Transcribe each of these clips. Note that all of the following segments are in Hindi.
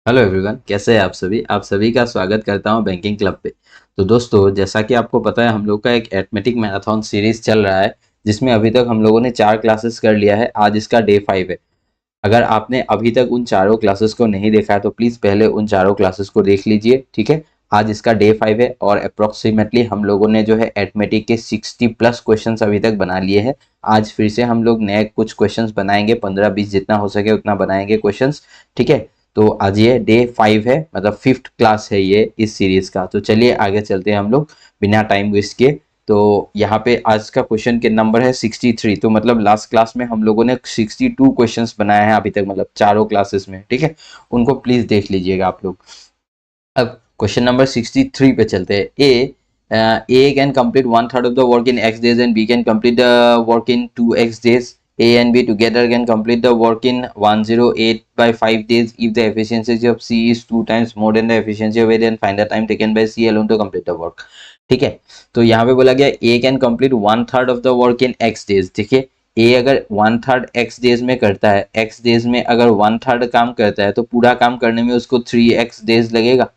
हेलो एवरीवन, कैसे हैं आप सभी का स्वागत करता हूं बैंकिंग क्लब पे। तो दोस्तों, जैसा कि आपको पता है, हम लोग का एक एथमेटिक मैराथन सीरीज चल रहा है, जिसमें अभी तक हम लोगों ने 4 क्लासेस कर लिया है। आज इसका डे 5 है। अगर आपने अभी तक उन चारों क्लासेस को नहीं देखा है तो प्लीज़ पहले उन चारों क्लासेस को देख लीजिए, ठीक है। आज इसका डे 5 है और अप्रोक्सीमेटली हम लोगों ने जो है एथमेटिक के 60+ क्वेश्चंस अभी तक बना लिए हैं। आज फिर से हम लोग नए कुछ क्वेश्चंस बनाएंगे, 15-20 जितना हो सके उतना बनाएंगे क्वेश्चंस, ठीक है। तो आज ये डे 5 है, मतलब 5th क्लास है ये इस सीरीज का। तो चलिए आगे चलते हैं हम लोग बिना टाइम वेस्ट किए। तो यहाँ पे आज का क्वेश्चन के नंबर है 63। तो मतलब लास्ट क्लास में हम लोगों ने 62 क्वेश्चंस बनाए हैं अभी तक, मतलब चारों क्लासेस में, ठीक है। उनको प्लीज देख लीजिएगा आप लोग। अब क्वेश्चन नंबर 63 पे चलते हैं। A can complete 1/3 of the work in x days and B can complete the work in 2x days. A and B together can complete the work in 108 by 5 days if the efficiency of C is 2 times more than the efficiency of A, then find the time taken by C alone to complete the work. ठीक है। तो यहाँ पे बोला गया A can complete 1/3 of the work in x days. देखिए, ए अगर 1/3 x डेज में करता है, x डेज में अगर 1/3 काम करता है, तो पूरा काम करने में उसको 3x डेज लगेगा।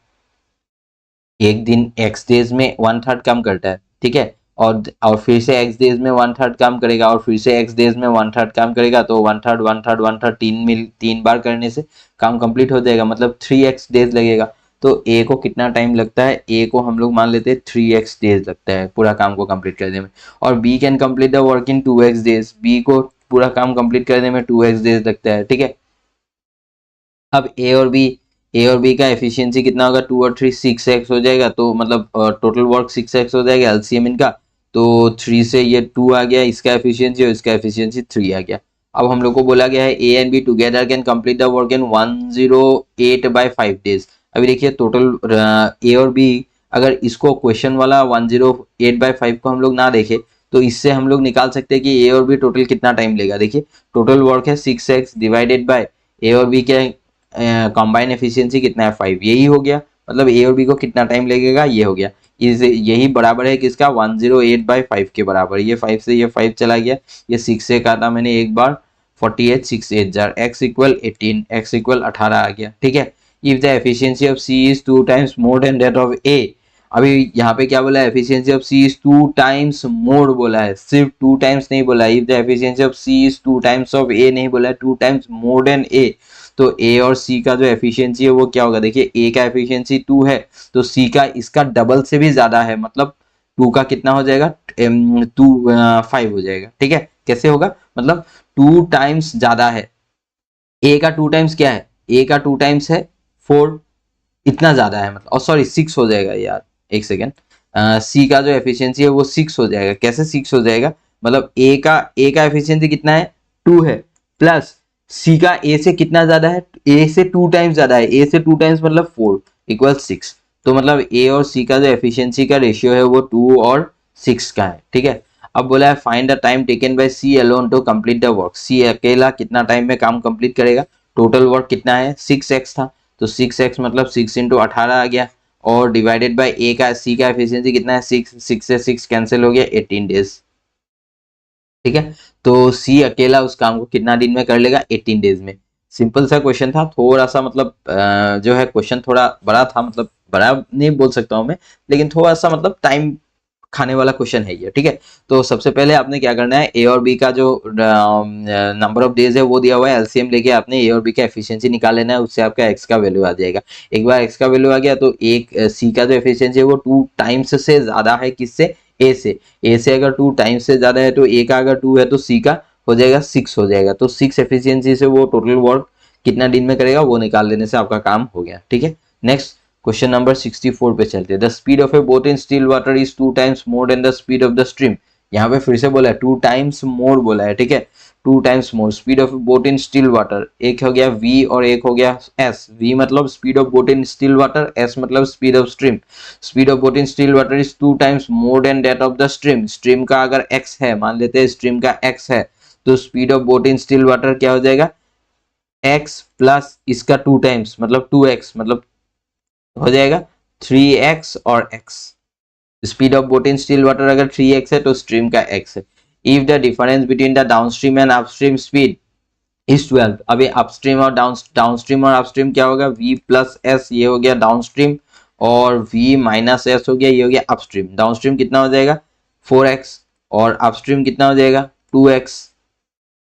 एक दिन एक्स डेज में 1/3 काम करता है, ठीक है। और फिर से एक्स डेज में 1/3 काम करेगा, और फिर से एक्स डेज में 1/3 काम करेगा। तो 1/3 1/3 1/3 तीन बार करने से काम कंप्लीट हो जाएगा, मतलब 3x डेज लगेगा। तो ए को कितना टाइम लगता है? ए को हम लोग मान लेते हैं 3x डेज लगता है पूरा काम को कंप्लीट करने में। और B can complete the work in 2x days. B को पूरा काम कंप्लीट करने में 2x डेज लगता है, ठीक है। अब ए और बी का एफिशिएंसी कितना होगा? 2 और 3 6x हो जाएगा। तो मतलब टोटल वर्क 6x हो जाएगा एलसीएम इनका। तो 3 से ये 2 आ गया इसका एफिशिएंसी, और इसका एफिशिएंसी 3 आ गया। अब हम लोग को बोला गया है A and B together can complete the work in 108 by 5 days. अभी देखिए, टोटल ए और बी, अगर इसको क्वेश्चन वाला 108/5 को हम लोग ना देखे, तो इससे हम लोग निकाल सकते हैं कि ए और बी टोटल कितना टाइम लेगा। देखिए, टोटल वर्क है 6x डिवाइडेड बाय ए और बी के कंबाइन एफिशिएंसी कितना है? 5। यही हो गया, मतलब ए और बी को कितना टाइम लगेगा, ये हो गया। यही बराबर है किसका? 108/5 के बराबर। ये 5 से ये 5 चला गया, ये 6 से काटा मैंने एक बार, 48 6 8 जार, x इक्वल 18, x इक्वल 18 आ गया, ठीक है। If the efficiency of C is 2 times more than that of A. अभी यहाँ पे क्या बोला है? Efficiency of C is 2 times more बोला है, सिर्फ 2 टाइम्स नहीं बोला। If the efficiency of C is 2 times of A नहीं बोला है, 2 टाइम्स मोर देन ए। तो ए और सी का जो एफिशिएंसी है वो क्या होगा? देखिए, ए का एफिशिएंसी 2 है, तो सी का इसका डबल से भी ज्यादा है, मतलब 2 का कितना हो जाएगा? 5 हो जाएगा, ठीक है। कैसे होगा? मतलब 2 टाइम्स ज्यादा है। ए का 2 टाइम्स क्या है? ए का 2 टाइम्स है 4, इतना ज्यादा है, मतलब, और सॉरी 6 हो जाएगा यार, एक सेकेंड। सी का जो एफिशिएंसी है वो 6 हो जाएगा। कैसे 6 हो जाएगा? मतलब ए का एफिशिएंसी कितना है? 2 है, प्लस सी का ए से कितना ज्यादा है? ए से 2 टाइम्स ज्यादा है। ए से 2 टाइम्स मतलब 4 इक्वल 6। तो मतलब ए और सी का जो एफिशिएंसी का रेशियो है वो 2 और 6 का है, ठीक है। अब बोला है find the time taken by C alone to complete the work. C अकेला कितना टाइम में काम कंप्लीट करेगा? टोटल वर्क कितना है? 6x था, तो 6x मतलब 6 × 18 आ गया, और डिवाइडेड बाय ए का, सी का एफिशिएंसी कितना है? 6, 6 से 6 कैंसिल हो गया, 18 डेज, ठीक है। तो सी अकेला उस काम को कितना दिन में कर लेगा? 18 डेज में। सिंपल सा क्वेश्चन था, थोड़ा सा मतलब जो है क्वेश्चन थोड़ा बड़ा था, मतलब बड़ा नहीं बोल सकता हूँ मैं, लेकिन थोड़ा सा मतलब टाइम खाने वाला क्वेश्चन है ये, ठीक है। तो सबसे पहले आपने क्या करना है? ए और बी का जो नंबर ऑफ डेज है वो दिया हुआ है, एलसीएम लेके आपने ए और बी का एफिशिएंसी निकाल लेना है, उससे आपका एक्स का वैल्यू आ जाएगा। एक बार एक्स का वैल्यू आ गया तो एक सी का जो एफिशिएंसी है वो 2 टाइम्स से ज्यादा है, किससे? ए से। ए से अगर 2 टाइम्स से ज्यादा है तो ए का अगर 2 है तो सी का हो जाएगा 6 हो जाएगा। तो 6 एफिशिएंसी से वो टोटल वर्क कितना दिन में करेगा वो निकाल लेने से आपका काम हो गया, ठीक है। नेक्स्ट क्वेश्चन नंबर 64 पे चलते हैं। The speed of A boat in still water is 2 times more than the speed of the stream. यहाँ पे फिर से बोला है 2 टाइम्स मोर बोला है, ठीक है। 2 times more speed of boat in still water. एक हो गया v और एक हो गया s। v मतलब speed of boat in still water, s मतलब speed of stream. Speed of boat in still water is 2 times more than that of the stream. Stream का अगर x है, मान लेते हैं स्ट्रीम का x है, तो speed of boat in still water क्या हो जाएगा? x प्लस इसका 2 टाइम्स मतलब 2x, मतलब हो जाएगा 3x और x। Speed of boat in still water अगर 3x है तो स्ट्रीम का x है। If the difference between the downstream and upstream speed, is 12। अभी अपस्ट्रीम और डाउनस्ट्रीम और अपस्ट्रीम क्या होगा, v प्लस एस ये हो गया डाउनस्ट्रीम, और v माइनस एस हो गया ये हो गया अपस्ट्रीम। डाउनस्ट्रीम कितना हो जाएगा 4x, और अपस्ट्रीम कितना हो जाएगा 2x।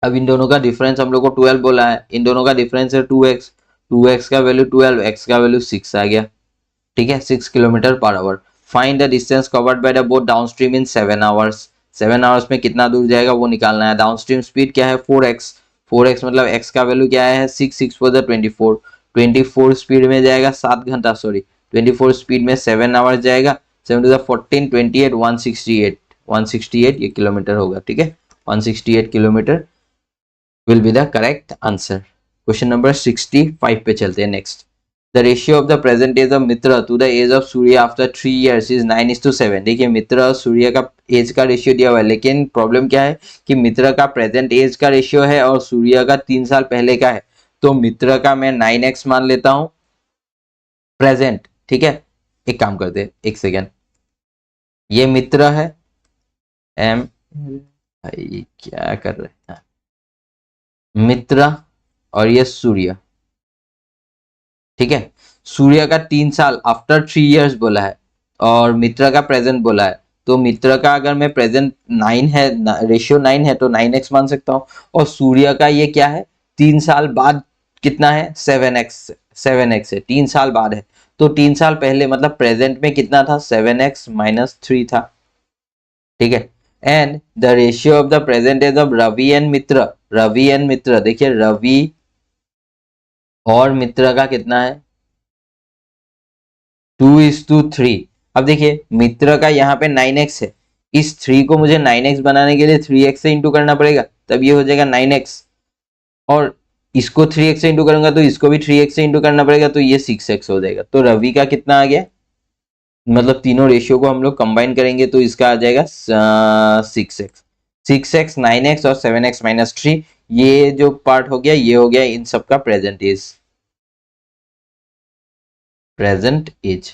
अब इन दोनों का डिफरेंस हम लोग को 12 बोला है, इन दोनों का डिफरेंस है 2x, 2x का वैल्यू 12, x का वैल्यू 6 आ गया, ठीक है 6 kilometre per hour. Find the distance covered by the boat downstream in 7 hours. 7 hours में कितना दूर जाएगा वो निकालना है। डाउनस्ट्रीम स्पीड क्या है 4x, 4x मतलब x का वैल्यू क्या है 6, 6 फॉर द 24, 24 स्पीड में जाएगा 7 घंटा, सॉरी 24 स्पीड में 7 आवर्स जाएगा, 7 टू द 14 28 168, 168 ये किलोमीटर होगा, ठीक है 168 kilometre will be the correct answer। Question number 65 पे चलते हैं next. The ratio of the present age of Mitra to the age of Surya after 3 years is 9:7। देखिए मित्र और सूर्य का एज का रेशियो दिया हुआ है, लेकिन प्रॉब्लम क्या है कि मित्र का प्रेजेंट एज का रेशियो है और सूर्य का 3 साल पहले का है। तो मित्र का मैं 9x मान लेता हूं प्रेजेंट, ठीक है। एक काम करते हैं, एक सेकेंड, ये मित्र है एम, भाई क्या कर रहे हैं, मित्र और ये सूर्य, ठीक है। सूर्य का 3 साल आफ्टर 3 years बोला है और मित्र का प्रेजेंट बोला है। तो मित्र का अगर मैं प्रेजेंट 9 है, रेशियो 9 है तो 9x मान सकता हूं, और सूर्य का ये क्या है 3 साल बाद कितना है 7x, 7x है 3 साल बाद है। तो 3 साल पहले मतलब प्रेजेंट में कितना था 7x माइनस 3 था, ठीक है। And the ratio of the present age of Ravi and Mitra, Ravi and Mitra, देखिए रवि और मित्र का कितना है 2:3। अब देखिए मित्र का यहाँ पे 9x है, इस 3 को मुझे 9x बनाने के लिए 3x से इंटू करना पड़ेगा, तब ये हो जाएगा 9x, और इसको 3x से इंटू करूंगा तो इसको भी 3x से इंटू करना पड़ेगा, तो ये 6x हो जाएगा। तो रवि का कितना आ गया, मतलब तीनों रेशियो को हम लोग कंबाइन करेंगे तो इसका आ जाएगा 6x, 6x 9x और 7x माइनस 3। ये जो पार्ट हो गया ये हो गया इन सबका प्रेजेंट एज, प्रेजेंट एज।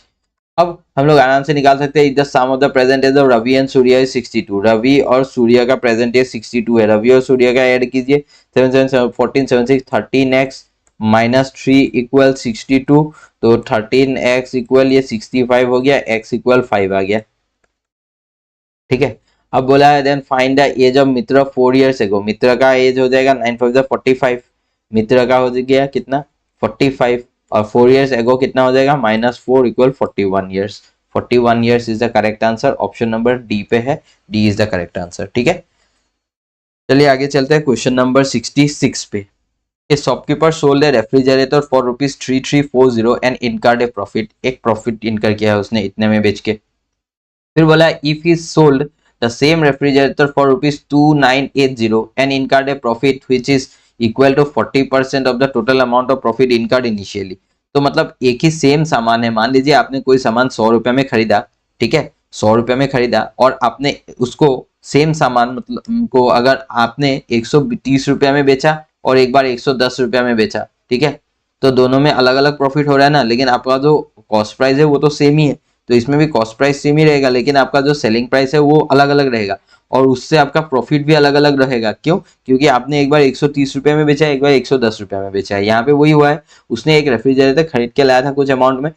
अब हम लोग आराम से निकाल सकते हैं the sum of the present age of Ravi and Surya is 62। Ravi और सूर्य का प्रेजेंट एज 62 है, रवि और सूर्य का ऐड कीजिए 7 7 14 7 6 13x माइनस 3 इक्वल 62, तो 13x इक्वल ये 65 हो गया, x इक्वल 5 आ गया, ठीक है। अब बोला है then find the age of Mitra 4 years एगो, मित्र का एज हो जाएगा 9 5 45, मित्र का हो गया कितना 45, और 4 years एगो कितना हो जाएगा -4 equal 41 years। 41 years is the correct answer, option number D पे है, D is the correct answer, ठीक है। चलिए आगे चलते हैं क्वेश्चन नंबर 66 पे। ए shopkeeper sold A refrigerator for ₹3340 and incurred a profit. एक प्रॉफिट इनकर किया है उसने इतने में बेच के। फिर बोला if he sold the same refrigerator for ₹2980 and incurred a profit which is equal to 40% of the total amount of profit incurred initially. तो मतलब एक ही सेम सामान है, मान लीजिए आपने कोई सामान 100 रुपए में खरीदा, ठीक है 100 रुपए में खरीदा, और आपने उसको सेम सामान मतलब को अगर आपने 130 रुपया में बेचा और एक बार 110 रुपया में बेचा, ठीक है, तो दोनों में अलग अलग प्रॉफिट हो रहा है ना, लेकिन आपका जो कॉस्ट प्राइस है वो तो सेम ही है, तो इसमें भी कॉस्ट प्राइस सेम ही रहेगा, लेकिन आपका जो सेलिंग प्राइस है वो अलग अलग रहेगा, और उससे आपका प्रॉफिट भी अलग अलग रहेगा। क्यों? क्योंकि आपने एक बार 130 रुपये में बेचा है, एक बार 110 रुपये में बेचा है। यहाँ पे वही हुआ है, उसने एक रेफ्रिजरेटर खरीद के लाया था कुछ अमाउंट में,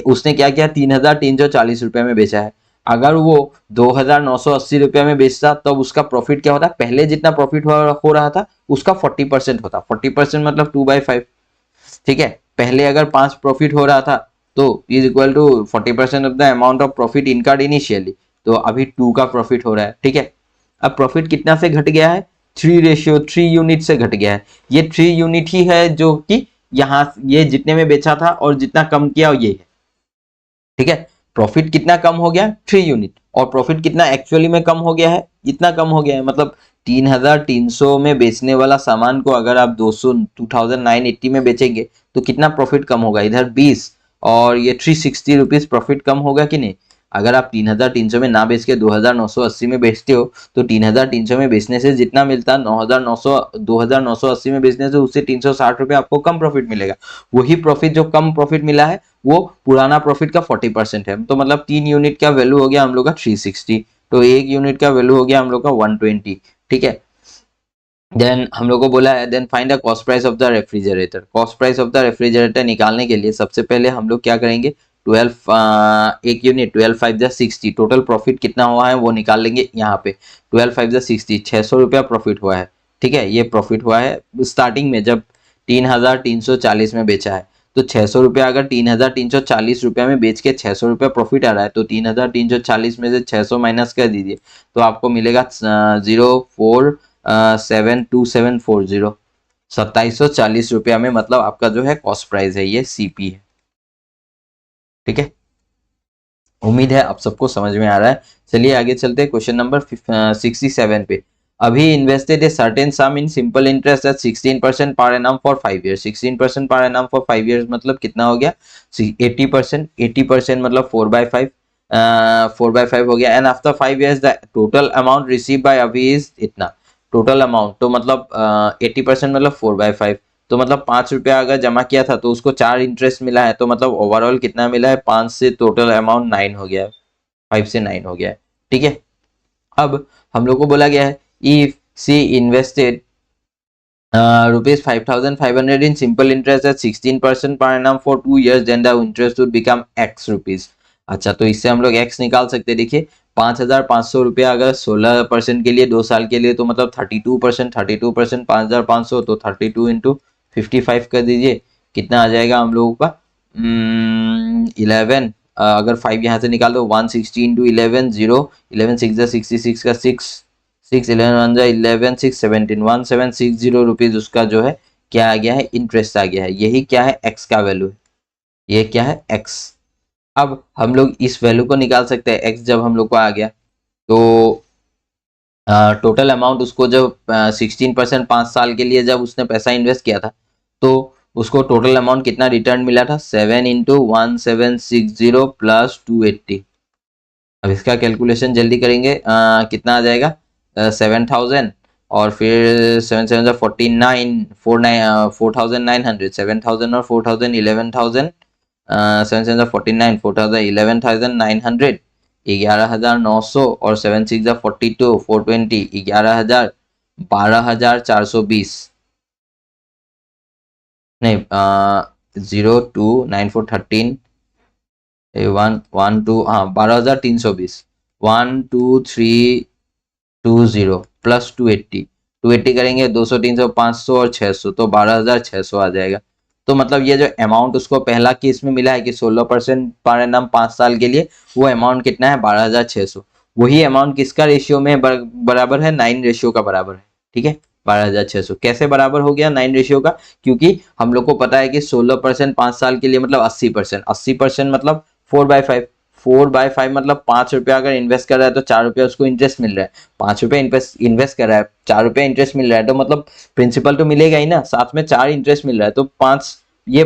उसने क्या किया 3,340 रुपये में बेचा है। अगर वो 2,980 रुपये में बेचता तब उसका प्रॉफिट क्या होता, पहले जितना प्रॉफिट हो रहा था उसका 40% होता, 40% मतलब 2/5, ठीक है। पहले अगर 5 प्रॉफिट हो रहा था तो is equal to 40% of the amount of profit incurred initially, तो अभी 2 का प्रॉफिट हो रहा है, ठीक है। अब प्रॉफिट कितना से घट गया है 3 यूनिट से घट गया है। ये 3 यूनिट ही है जो कि यहाँ ये जितने में बेचा था और जितना कम किया ये है, ठीक है। प्रॉफिट कितना कम हो गया 3 यूनिट, और प्रॉफिट कितना एक्चुअली में कम हो गया है, इतना कम हो गया है, मतलब 3,300 में बेचने वाला सामान को अगर आप 2,980 में बेचेंगे तो कितना प्रॉफिट कम होगा, इधर 20 और ये 360 रुपीज प्रॉफिट कम होगा कि नहीं। अगर आप 3,300 में ना बेच के 2,980 में बेचते हो तो 3,300 में बेचने से जितना मिलता 2,980 में बेचने से उससे 360 रुपये आपको कम प्रॉफिट मिलेगा। वही प्रॉफिट जो कम प्रॉफिट मिला है वो पुराना प्रॉफिट का 40% है, तो मतलब 3 यूनिट का वैल्यू हो गया हम लोग का 360, तो 1 यूनिट का वैल्यू हो गया हम लोग का 120, ठीक है। देन हम लोग को बोला है then find the cost price of the refrigerator. Cost price of the refrigerator निकालने के लिए सबसे पहले हम लोग क्या करेंगे, एक यूनिट 12 5 जा 60, टोटल प्रॉफिट कितना हुआ है वो निकाल लेंगे। यहाँ पे 12 5 जा 60, 600 रुपया प्रॉफिट हुआ है। ठीक है, ये प्रॉफिट हुआ है स्टार्टिंग में जब 3340 में बेचा है। तो 600 रुपया अगर 3340 रुपया में बेच के 600 रुपया प्रॉफिट आ रहा है तो 3340 में से 600 माइनस कर दीजिए तो आपको मिलेगा 0.472740, 2740 रुपया में मतलब आपका जो है कॉस्ट प्राइस है, ये सीपी है। ठीक है, उम्मीद है आप सबको समझ में आ रहा है। चलिए आगे चलते हैं क्वेश्चन नंबर 67 पे। अभी invested a certain some in simple interest eight 16% per annum for 5 years. 16% per annum for 5 years मतलब कितना हो गया, 80%। 80% मतलब 4/5, 4/5 हो गया। And after 5 years the total amount receive by अभी इज इतना। टोटल अमाउंट तो मतलब 80% मतलब 4/5, तो मतलब 5 रुपया अगर जमा किया था तो उसको 4 इंटरेस्ट मिला है, तो मतलब ओवरऑल कितना मिला है, 5 से टोटल अमाउंट 9 हो गया है, 5 से 9 हो गया है। ठीक है, अब हम लोग को बोला गया है if C invested ₹5,500 in simple interest at 16% per annum for 2 years, then the interest would become x rupees। अच्छा, तो इससे हम लोग x निकाल सकते हैं। देखिए 5,500 रुपया अगर 16% के लिए 2 साल के लिए तो मतलब 32%, 32% 5,500 तो 32 इंटू 55 कर दीजिए, कितना आ जाएगा हम लोगों का 11। अगर 5 यहाँ से निकाल दो 160 इंटू 11, 0, 11 6 66 का 6, 6 11 1 11 6 17 1760 रुपीज उसका जो है क्या आ गया है, इंटरेस्ट आ गया है। यही क्या है, एक्स का वैल्यू है, ये क्या है एक्स। अब हम लोग इस वैल्यू को निकाल सकते हैं, एक्स जब हम लोग को आ गया तो टोटल अमाउंट उसको जब 16% 5 साल के लिए जब उसने पैसा इन्वेस्ट किया था तो उसको टोटल अमाउंट कितना रिटर्न मिला था, 7 इंटू 1760 प्लस 280। अब इसका कैलकुलेशन जल्दी करेंगे, कितना आ जाएगा, 7,000 और फिर 7 7 49, 4,900, 7,000 और 4,000 11,000, 7 7 49, 4,000 11,900, 11,900 और 7 6 42, 420, 11,000, 12,420, नहीं 0 2 9 4 13, 1 1 2, हाँ 12,320, 1 2 3 2 0 प्लस 280, 280 करेंगे 200 300 500 और 600 तो 12,600 आ जाएगा। तो मतलब ये जो अमाउंट उसको पहला केस में मिला है कि 16% पर एनम 5 साल के लिए, वो अमाउंट कितना है 12,600। वही अमाउंट किसका रेशियो में बराबर है, 9 रेशियो का बराबर है। ठीक है, 12,600 कैसे बराबर हो गया 9 रेशियो का, क्योंकि हम लोग को पता है कि 16% 5 साल के लिए मतलब 80%, 80% मतलब 4/5, 4/5 मतलब 5 रुपया अगर इन्वेस्ट कर रहा है तो 4 रुपया उसको इंटरेस्ट मिल रहा है। 5 रुपया इन्वेस्ट कर रहा है, 4 रुपया इंटरेस्ट मिल रहा है, तो मतलब प्रिंसिपल तो मिलेगा ही ना, साथ में 4 इंटरेस्ट मिल रहा है तो 5, ये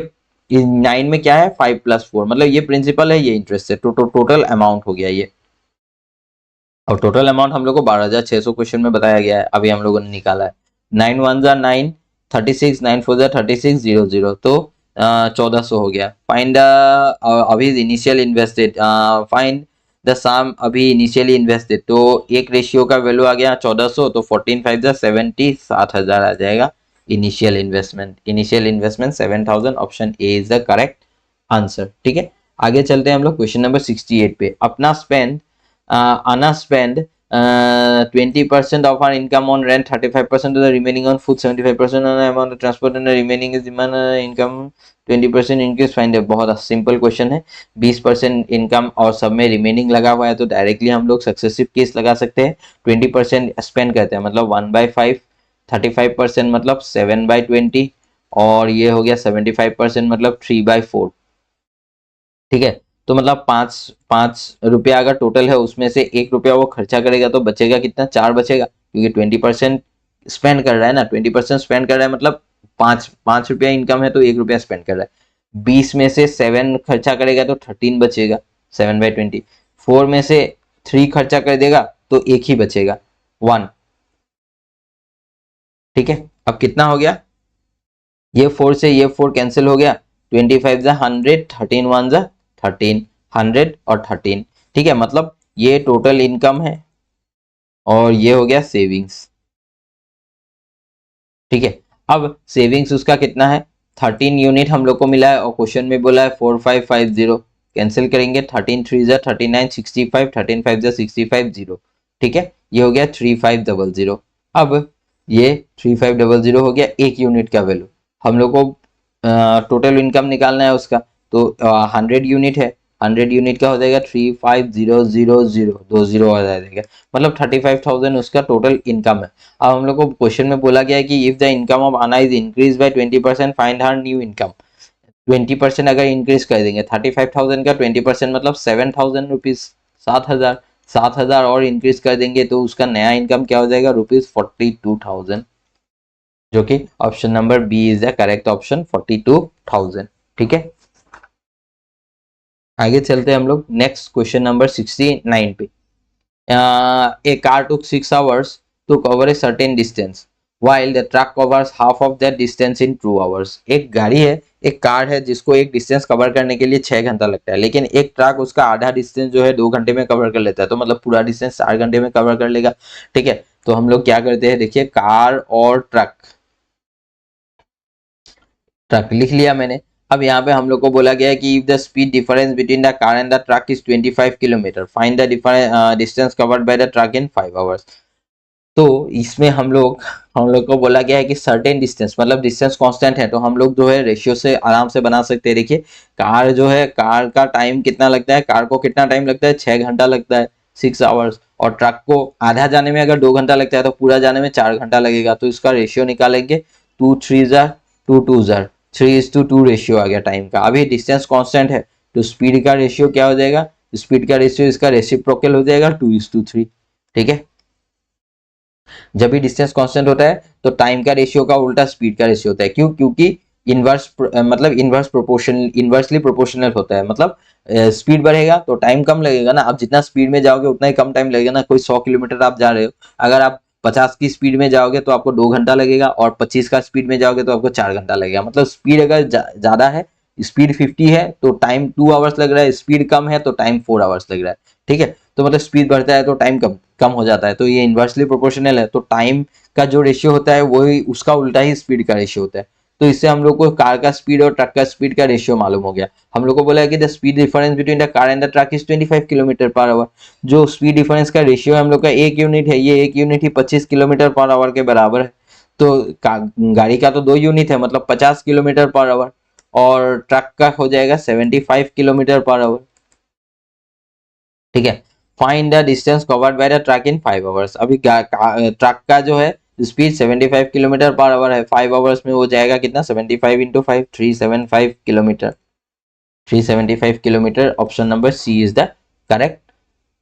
9 में क्या है 5 + 4 मतलब ये प्रिंसिपल है, ये इंटरेस्ट है, तो टोटल अमाउंट हो गया ये। और टोटल अमाउंट हम लोग को 12,600 क्वेश्चन में बताया गया है, अभी हम लोगों ने निकाला है। 9 1 जा 9, 36, 9 4 जा 36, 0 0 तो 1,400 हो गया। फाइंड अभी इनिशियल इन्वेस्टेड, फाइंड द सम अभी इनिशियली इन्वेस्टेड, तो एक रेशियो का वैल्यू आ गया 1,400 तो 14 5 जा 70, 7,000 आ जाएगा initial investment. Initial investment 7,000, option A is the correct answer. ठीक है, आगे चलते हैं हम लोग क्वेश्चन नंबर 68 पे। अपना spend Anna spend 20% of her income on rent, 35% of the remaining on food, 75% on the amount of transport and the remaining is demand income 20% increase find है। बहुत सिंपल क्वेश्चन है, 20% इनकम और सब में रिमेनिंग लगा हुआ है तो डायरेक्टली हम लोग सक्सेसिव केस लगा सकते हैं। 20% स्पेंड करते हैं मतलब 1/5, 35% मतलब 7/20 और ये हो गया 75% मतलब 3/4। ठीक है, तो मतलब 5 5 रुपया अगर टोटल है उसमें से 1 रुपया वो खर्चा करेगा तो बचेगा कितना, 4 बचेगा, क्योंकि 20% स्पेंड कर रहा है ना, 20% स्पेंड कर रहा है मतलब 5 5 रुपया इनकम है तो 1 रुपया स्पेंड कर रहा है। 20 में से 7 खर्चा करेगा तो 13 बचेगा, 7/20। 4 में से 3 खर्चा कर देगा तो एक ही बचेगा, 1। ठीक है, अब कितना हो गया, ये 4 से ये 4 कैंसिल हो गया, 25 जा 100, 13 1 जा 13, 100 और 13। ठीक है, मतलब ये टोटल इनकम है और ये हो गया सेविंग्स। ठीक है। अब सेविंग्स उसका कितना है, 13 यूनिट हम लोग को मिला है और क्वेश्चन में बोला है 4550। कैंसिल करेंगे, 13 3 जा 39, 65, 13 5 जा 65 0। ठीक है, ये हो गया 3500। अब ये 3500 हो गया एक यूनिट का वैल्यू। हम लोग को टोटल इनकम निकालना है उसका, तो 100 यूनिट है, 100 यूनिट का हो जाएगा 35000, दो जीरो आ जाएगा, मतलब 35,000 उसका टोटल इनकम है। अब हम लोग को क्वेश्चन में बोला गया है कि इफ द इनकम ऑफ अना is increase by 20%, find her new income. 20% अगर इंक्रीज कर देंगे 35,000 का 20% मतलब 7,000 रुपीज, 7,000, 7,000 और इंक्रीज कर देंगे तो उसका नया इनकम क्या हो जाएगा, ₹42,000, जो कि option number B is the correct option, 42,000। ठीक है, आगे चलते हैं हम लोग नेक्स्ट क्वेश्चन नंबर 69 पे। A car took 6 hours to cover a certain distance, while the truck covers half of that distance in 2 hours। एक गाड़ी है, एक कार है जिसको एक डिस्टेंस कवर करने के लिए 6 घंटा लगता है, लेकिन एक ट्रक उसका आधा डिस्टेंस जो है 2 घंटे में कवर कर लेता है, तो मतलब पूरा डिस्टेंस 4 घंटे में कवर कर लेगा। ठीक है, तो हम लोग क्या करते हैं, देखिए कार और ट्रक, ट्रक लिख लिया मैंने। अब यहाँ पे हम लोग को बोला गया है कि if the speed difference between the car and the truck is 25 kilometre, find the distance covered by the truck in 5 hours. तो इसमें हम लोग को बोला गया है कि सर्टेन डिस्टेंस, मतलब डिस्टेंस कांस्टेंट है, तो हम लोग जो है रेशियो से आराम से बना सकते हैं। देखिए कार जो है, कार का टाइम कितना लगता है, कार को कितना टाइम लगता है, 6 घंटा लगता है, 6 आवर्स। और ट्रक को आधा जाने में अगर 2 घंटा लगता है तो पूरा जाने में 4 घंटा लगेगा, तो इसका रेशियो निकालेंगे, 2 3 जार 2 2 जार, 3:2 रेशियो आ गया टाइम का। अभी डिस्टेंस कांस्टेंट है तो स्पीड का रेशियो क्या हो जाएगा, स्पीड का रेशियो इसका रेसिप्रोकल हो जाएगा, 2:3। ठीक है, जब भी डिस्टेंस कांस्टेंट होता है तो टाइम का रेशियो का उल्टा स्पीड का रेशियो होता है। क्यों, क्योंकि इनवर्स मतलब इनवर्स प्रोपोर्शनल, इनवर्सली प्रोपोर्शनल होता है, मतलब स्पीड बढ़ेगा तो टाइम कम लगेगा ना। आप जितना स्पीड में जाओगे उतना ही कम टाइम लगेगा ना। कोई 100 किलोमीटर आप जा रहे हो, अगर आप 50 की स्पीड में जाओगे तो आपको 2 घंटा लगेगा, और 25 का स्पीड में जाओगे तो आपको 4 घंटा लगेगा। मतलब स्पीड अगर ज्यादा है, स्पीड 50 है तो टाइम 2 आवर्स लग रहा है, स्पीड कम है तो टाइम 4 आवर्स लग रहा है। ठीक है, तो मतलब स्पीड बढ़ता है तो टाइम कम कम हो जाता है, तो ये इन्वर्सली प्रोपोर्शनल है। तो टाइम का जो रेशियो होता है वही उसका उल्टा ही स्पीड का रेशियो होता है। तो इससे हम लोग को कार का स्पीड और ट्रक का स्पीड का रेशियो मालूम हो गया। हम लोग को बोला है कि the speed difference between the car and the truck is 25 kilometre per hour. जो स्पीड डिफरेंस का रेशियो है हम लोग का एक यूनिट है, ये एक यूनिट ही 25 किलोमीटर पर आवर के बराबर है। तो गाड़ी का तो 2 यूनिट है, मतलब 50 किलोमीटर पर आवर, और ट्रक का हो जाएगा 75 किलोमीटर पर आवर। ठीक है, find the distance covered by the truck in 5 hours. अभी ट्रक का जो है स्पीड 75 किलोमीटर पर आवर है, 5 आवर्स में हो जाएगा कितना, 75 into 5, 375 kilometre, 375 kilometre. Option number C is the correct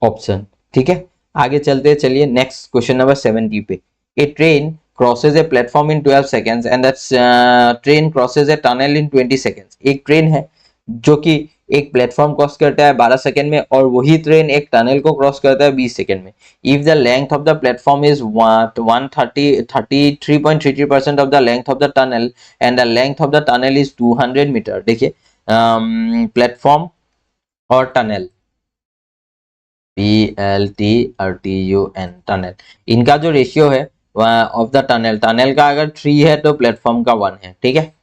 option. ठीक है, आगे चलते हैं, चलिए नेक्स्ट क्वेश्चन नंबर 70 पे। A train crosses a platform in 12 seconds and that train crosses a tunnel in 20 seconds. एक ट्रेन है जो कि एक प्लेटफॉर्म क्रॉस करता है 12 सेकंड में, और वही ट्रेन एक टनल को क्रॉस करता है 20 सेकंड में। If the length of the platform is 133.33% of the length of the tunnel and the length of the tunnel is 200 metre. देखिए प्लेटफॉर्म और टनल, PLTRTUN टनल, इनका जो रेशियो है ऑफ द टनल, टनल का अगर 3 है तो प्लेटफॉर्म का 1 है। ठीक है,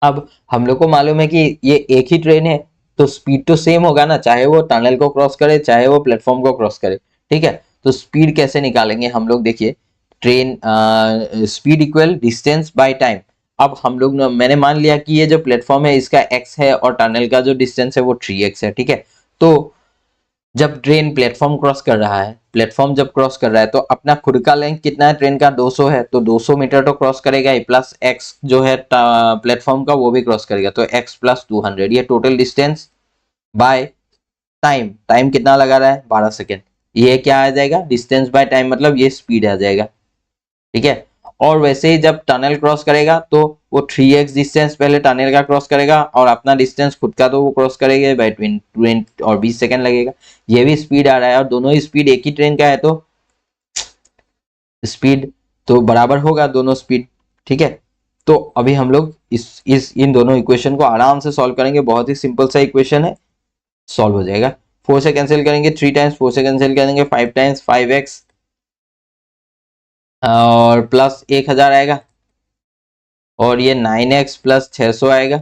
अब हम लोग को मालूम है कि ये एक ही ट्रेन है, तो स्पीड तो सेम होगा ना, चाहे वो टनल को क्रॉस करे चाहे वो प्लेटफॉर्म को क्रॉस करे। ठीक है, तो स्पीड कैसे निकालेंगे हम लोग, देखिए train speed equal distance by time. अब हम लोग मैंने मान लिया कि ये जो प्लेटफॉर्म है इसका x है और टनल का जो डिस्टेंस है वो 3x है। ठीक है, तो जब ट्रेन प्लेटफॉर्म क्रॉस कर रहा है, प्लेटफॉर्म जब क्रॉस कर रहा है तो अपना खुद का लेंथ कितना है, ट्रेन का 200 है, तो 200 मीटर तो क्रॉस करेगा ही, प्लस एक्स जो है प्लेटफॉर्म का वो भी क्रॉस करेगा, तो एक्स प्लस 200, ये total distance by time. Time कितना लगा रहा है, 12 सेकेंड। ये क्या आ जाएगा, डिस्टेंस बाय टाइम, मतलब ये स्पीड आ जाएगा। ठीक है, और वैसे ही जब टनल क्रॉस करेगा तो वो 3x डिस्टेंस पहले टनल का क्रॉस करेगा, और अपना डिस्टेंस खुद का तो वो क्रॉस करेगा बाई 20 और 20 सेकंड लगेगा। ये भी स्पीड आ रहा है, और दोनों ही स्पीड एक ही ट्रेन का है, तो स्पीड तो बराबर होगा दोनों स्पीड। ठीक है, तो अभी हम लोग इस इन दोनों इक्वेशन को आराम से सॉल्व करेंगे, बहुत ही सिंपल सा इक्वेशन है, सॉल्व हो जाएगा। 4 से कैंसिल करेंगे 3 टाइम्स, 4 से कैंसिल करेंगे 5 टाइम्स, 5x और प्लस 1000 आएगा, और ये 9x प्लस 600 आएगा।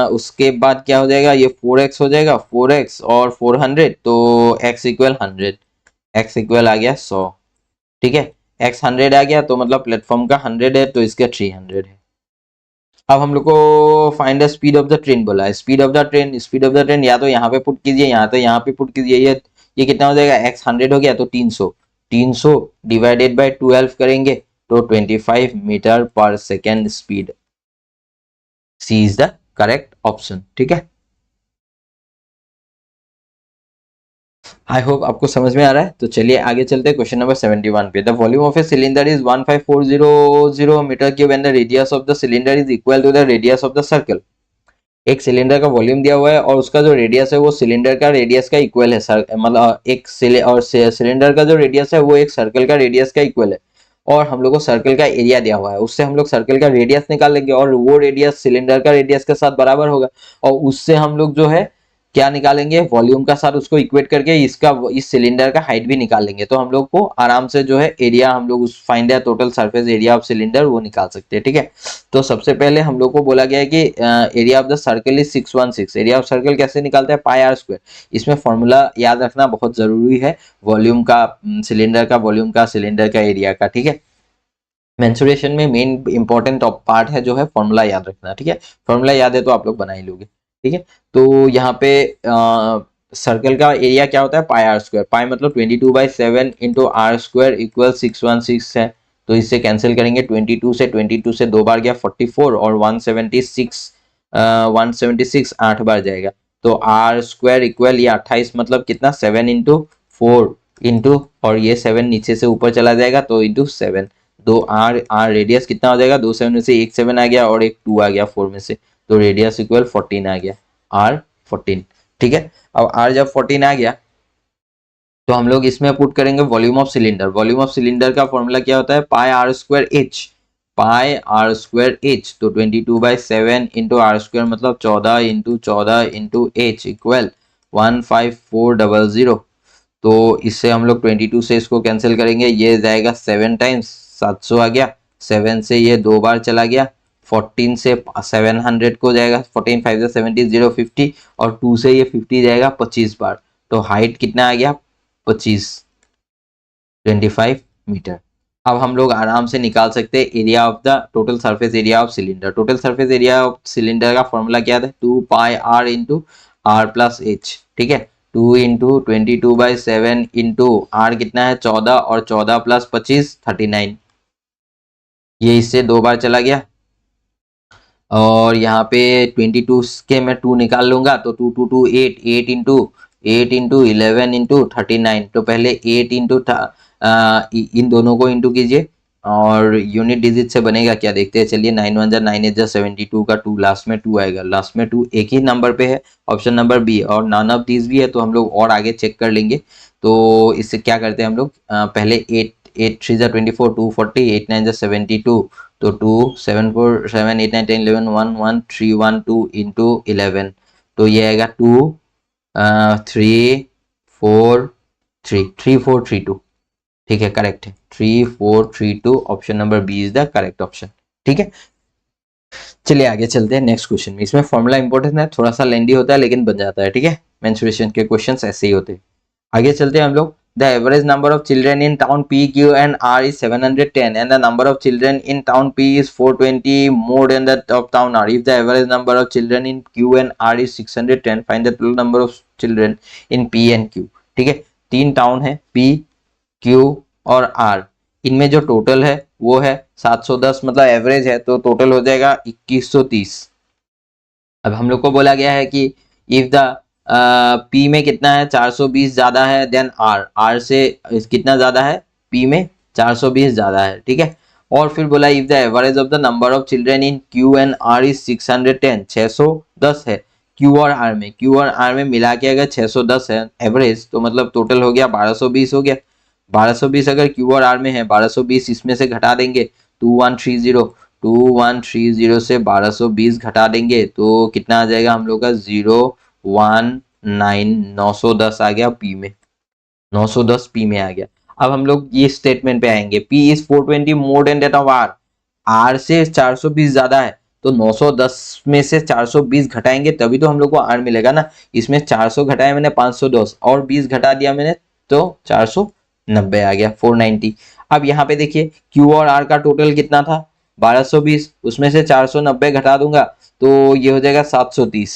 उसके बाद क्या हो जाएगा, ये 4x हो जाएगा, 4x और 400, तो x इक्वल 100, x इक्वल आ गया 100। ठीक है, x 100 आ गया, तो मतलब प्लेटफॉर्म का 100 है, तो इसका 300 है। अब हम लोग को find the speed of the train बोला है। Speed of the train, speed of the train या तो यहाँ पे पुट कीजिए, यहाँ तो यहाँ पे पुट कीजिए। ये कितना हो जाएगा, x 100 हो गया, तो 300, 300 डिवाइडेड बाय 12 करेंगे तो 25 मीटर पर second speed. C is the correct option. ठीक है, आई होप आपको समझ में आ रहा है। तो चलिए आगे चलते हैं क्वेश्चन नंबर 71 पे। The volume of a cylinder is 15400 metre cube and the radius of the cylinder is equal to the radius of the circle. एक सिलेंडर का वॉल्यूम दिया हुआ है और उसका जो रेडियस है वो सिलेंडर का रेडियस का इक्वल है, मतलब और सिलेंडर का जो रेडियस है वो एक सर्कल का रेडियस का इक्वल है। और हम लोग को सर्कल का एरिया दिया हुआ है, उससे हम लोग सर्कल का रेडियस निकाल लेंगे और वो रेडियस सिलेंडर का रेडियस के साथ बराबर होगा। और उससे हम लोग जो है क्या निकालेंगे, वॉल्यूम का साथ उसको इक्वेट करके इसका इस सिलेंडर का हाइट भी निकाल लेंगे। तो हम लोग को आराम से जो है एरिया, हम लोग उस find the total surface area of cylinder वो निकाल सकते हैं। ठीक है, तो सबसे पहले हम लोग को बोला गया है कि area of the circle is 616। Area of circle कैसे निकालते हैं, पाई आर स्क्वायर। इसमें फॉर्मूला याद रखना बहुत जरूरी है, वॉल्यूम का, सिलेंडर का वॉल्यूम का, सिलेंडर का एरिया का। ठीक है, मेंसुरेशन में मेन इंपॉर्टेंट पार्ट है जो है फॉर्मूला याद रखना। ठीक है, फॉर्मूला याद है तो आप लोग बना ही लोगे। ठीक है, तो यहाँ पे सर्कल का एरिया क्या होता है, पाई आर स्क्वायर। पाई मतलब 22/7 इंटू आर स्क्वायर इक्वल 616 है। तो इससे कैंसिल करेंगे, 22 से 2 बार गया 44, और 176 8 बार जाएगा। तो आर स्क्वायर इक्वल, ये 28 मतलब कितना, 7 इंटू 4 इंटू, और ये 7 नीचे से ऊपर चला जाएगा तो इंटू 7। दो आर, आर रेडियस कितना हो जाएगा, 2 7 में से एक 7 आ गया और एक 2 आ गया 4 में से, तो रेडियस इक्वल 14 आ गया, आर 14। ठीक है, अब आर जब 14 आ गया तो हम लोग इसमें पुट करेंगे volume of cylinder. Volume of cylinder का फॉर्मूला क्या होता है, pi R square H, pi R square H. तो 22/7 इंटू आर स्क्वायर मतलब 14 इंटू 14 इंटू एच इक्वल 15400। तो इससे हम लोग 22 से इसको कैंसिल करेंगे, ये जाएगा 7 टाइम्स, 700 आ गया। 7 से ये 2 बार चला गया, 14 से 700 को जाएगा, 14 5 से 70 050, और 2 से ये 50 जाएगा 25 बार। तो हाइट कितना आ गया, 25, 25 मीटर। अब हम लोग आराम से निकाल सकते हैं area of the total surface area of cylinder. Total surface area of cylinder का फॉर्मूला क्या है, 2 pi R into R plus H. ठीक है, 2 इंटू 22/7 इंटू आर कितना है 14, और 14 प्लस 25 39। ये इससे 2 बार चला गया, और यहाँ पे 22 के मैं 2 निकाल लूंगा तो 2 2 2 8, 8 इंटू 11 इंटू 39। तो पहले 8 इंटू इन दोनों को इंटू कीजिए, और यूनिट डिजिट से बनेगा क्या देखते हैं। चलिए, 9 1 जा 9 8 जा 72 का 2 लास्ट में 2 आएगा, लास्ट में 2 एक ही नंबर पे है, ऑप्शन नंबर बी। और नॉन ऑफ दीज भी है तो हम लोग और आगे चेक कर लेंगे। तो इससे क्या करते हैं हम लोग, पहले 8 8 3 जा 24, 240, 8 9 जा 72, तो 2 7 4 7 8 9 10 11 1 1 3 1 2 इंटू 11। तो ये आएगा 2 3 4 3 3 4 3 2। ठीक है, करेक्ट है, 3 4 3 2, option number B is the correct option. ठीक है, चलिए आगे चलते हैं नेक्स्ट क्वेश्चन में। इसमें फॉर्मूला इंपॉर्टेंट है, थोड़ा सा लेंदी होता है लेकिन बन जाता है। ठीक है, मेंसुरेशन के क्वेश्चंस ऐसे ही होते हैं। आगे चलते हैं हम लोग। The average number of children in town P Q and R is 710 and the number of children in town P is 420 more than the of town R. If the average number of children in Q and R is 610, find the total number of children in P and Q. ठीक है, 3 टाउन है, पी क्यू और आर। इनमें जो टोटल है वो है 710, मतलब एवरेज है, तो टोटल हो जाएगा 2130। अब हम लोग को बोला गया है कि इफ द पी में कितना है 420 ज्यादा है देन आर, आर से कितना ज्यादा है, पी में 420 ज्यादा है। ठीक है, और फिर बोला if the average of the number of children in Q and R is 610, 610 है क्यू और आर में, क्यू और आर में मिला के अगर 610 है एवरेज, तो मतलब टोटल हो गया 1220 हो गया। 1220 अगर क्यू और आर में है, 1220 इसमें से घटा देंगे, 2130, 2130 से 1220 घटा देंगे तो कितना आ जाएगा हम लोग का, 019, 910 आ गया पी में, 910 पी में आ गया। अब हम लोग ये स्टेटमेंट पे आएंगे, P is 420 more than that of R, R से 420 ज्यादा है, तो 910 में से 420 घटाएंगे तभी तो हम लोग को R मिलेगा ना। इसमें 400 घटाया मैंने 510 और 20 घटा दिया मैंने तो 490 आ गया 490। अब यहाँ पे देखिए Q और R का टोटल कितना था 1220, उसमें से 490 घटा दूंगा तो ये हो जाएगा 730।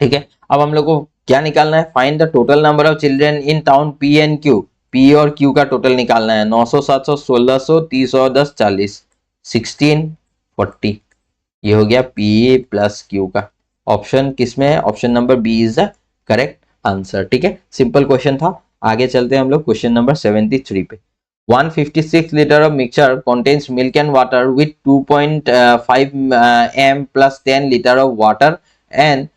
ठीक है, अब हम लोग को क्या निकालना है, find the total number of children in town P and Q। P और Q का टोटल निकालना है, 900 700 1600 30 और 10 40 1640। ये हो गया P प्लस Q का। ऑप्शन किसमें है, option number B is the correct answer. ठीक है, सिंपल क्वेश्चन था। आगे चलते हैं हम लोग क्वेश्चन नंबर 73 पे। 156 liter of mixture contains milk and water with 2.5 m plus 10 liter of water and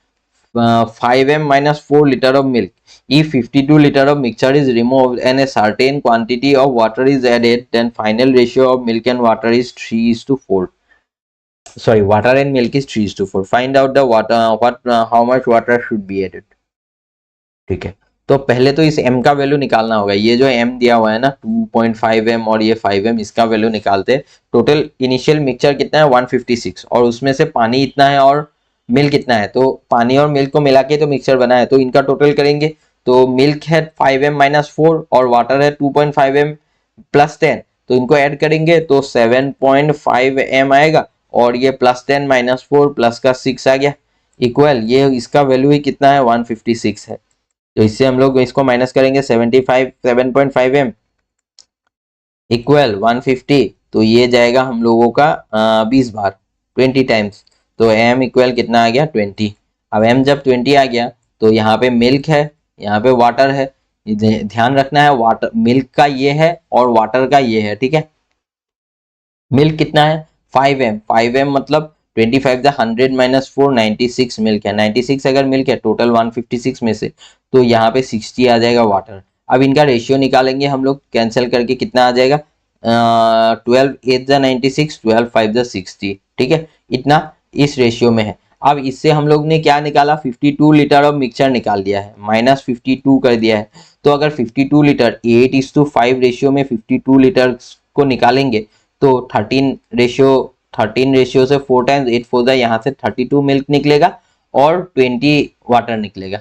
5m minus 4 liter of milk. If 52 liter of mixture is removed and a certain quantity of water is added, then final ratio of milk and water is 3:4. Sorry, water and milk is 3:4. Find out the water, how much water should be added. ठीक है, तो पहले तो इस m का वैल्यू निकालना होगा। ये जो m दिया हुआ है ना 2.5m और ये 5m, इसका वैल्यू निकालते हैं। टोटल इनिशियल मिक्सचर कितना है 156 और उसमें से पानी इतना है और मिल्क कितना है, तो पानी और मिल्क को मिला के तो मिक्सचर बना है, तो इनका टोटल करेंगे तो मिल्क है 5m माइनस 4 और वाटर है 2.5m प्लस 10, तो इनको ऐड करेंगे तो 7.5m आएगा और ये प्लस 10 माइनस 4 प्लस का 6 आ गया इक्वल, ये इसका वैल्यू ही कितना है 156 है। तो इससे हम लोग इसको माइनस करेंगे 7.5m इक्वल 150, तो ये जाएगा हम लोगों का 20 बार 20 टाइम्स, तो m इक्वल कितना आ गया 20। अब m जब 20 आ गया तो यहाँ पे मिल्क है, यहाँ पे वाटर है, ध्यान रखना है वाटर मिल्क का ये है और वाटर का ये है। ठीक है, मिल्क कितना है 5m मतलब 25 द 100 माइनस 4 96 मिल्क है, 96 अगर मिल्क है टोटल 156 में से, तो यहाँ पे 60 आ जाएगा वाटर। अब इनका रेशियो निकालेंगे हम लोग कैंसिल करके, कितना आ जाएगा 12 8 द 96 12 5 द 60। ठीक है, इतना इस रेशियो में है। अब इससे हम लोग ने क्या निकाला 52 लीटर ऑफ मिक्सचर निकाल दिया है, माइनस 52 कर दिया है। तो अगर 52 लीटर 8:5 रेशियो में 52 लीटर को निकालेंगे तो 13 रेशियो से 4 टाइम्स 8 4 यहाँ से 32 मिल्क निकलेगा और 20 वाटर निकलेगा,